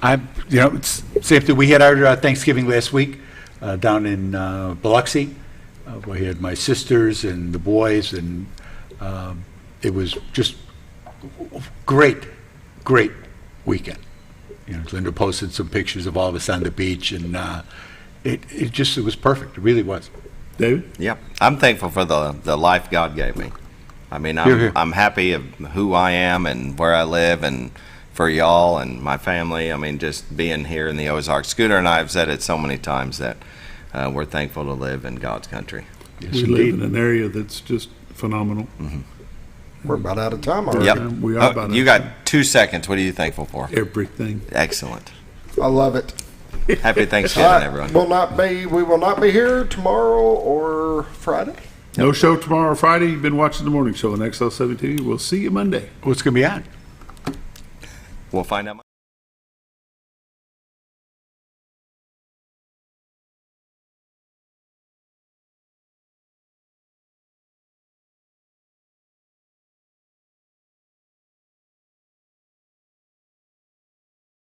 It's same thing. We had our Thanksgiving last week down in Biloxi. We had my sisters and the boys, and it was just great weekend. Linda posted some pictures of all of us on the beach, and it was perfect. It really was. David? Yep. I'm thankful for the life God gave me. I mean, I'm happy of who I am and where I live, and for y'all and my family. I mean, just being here in the Ozarks. Scooter and I have said it so many times that we're thankful to live in God's country. Yes, we live in an area that's just phenomenal. Mm-hmm. We're about out of time already. Yep. We are about you got 2 seconds. What are you thankful for? Everything. Excellent. I love it. Happy Thanksgiving, everyone. We will not be here tomorrow or Friday. No show tomorrow or Friday. You've been watching the morning show on XL7-TV. We'll see you Monday. What's going to be on? We'll find out.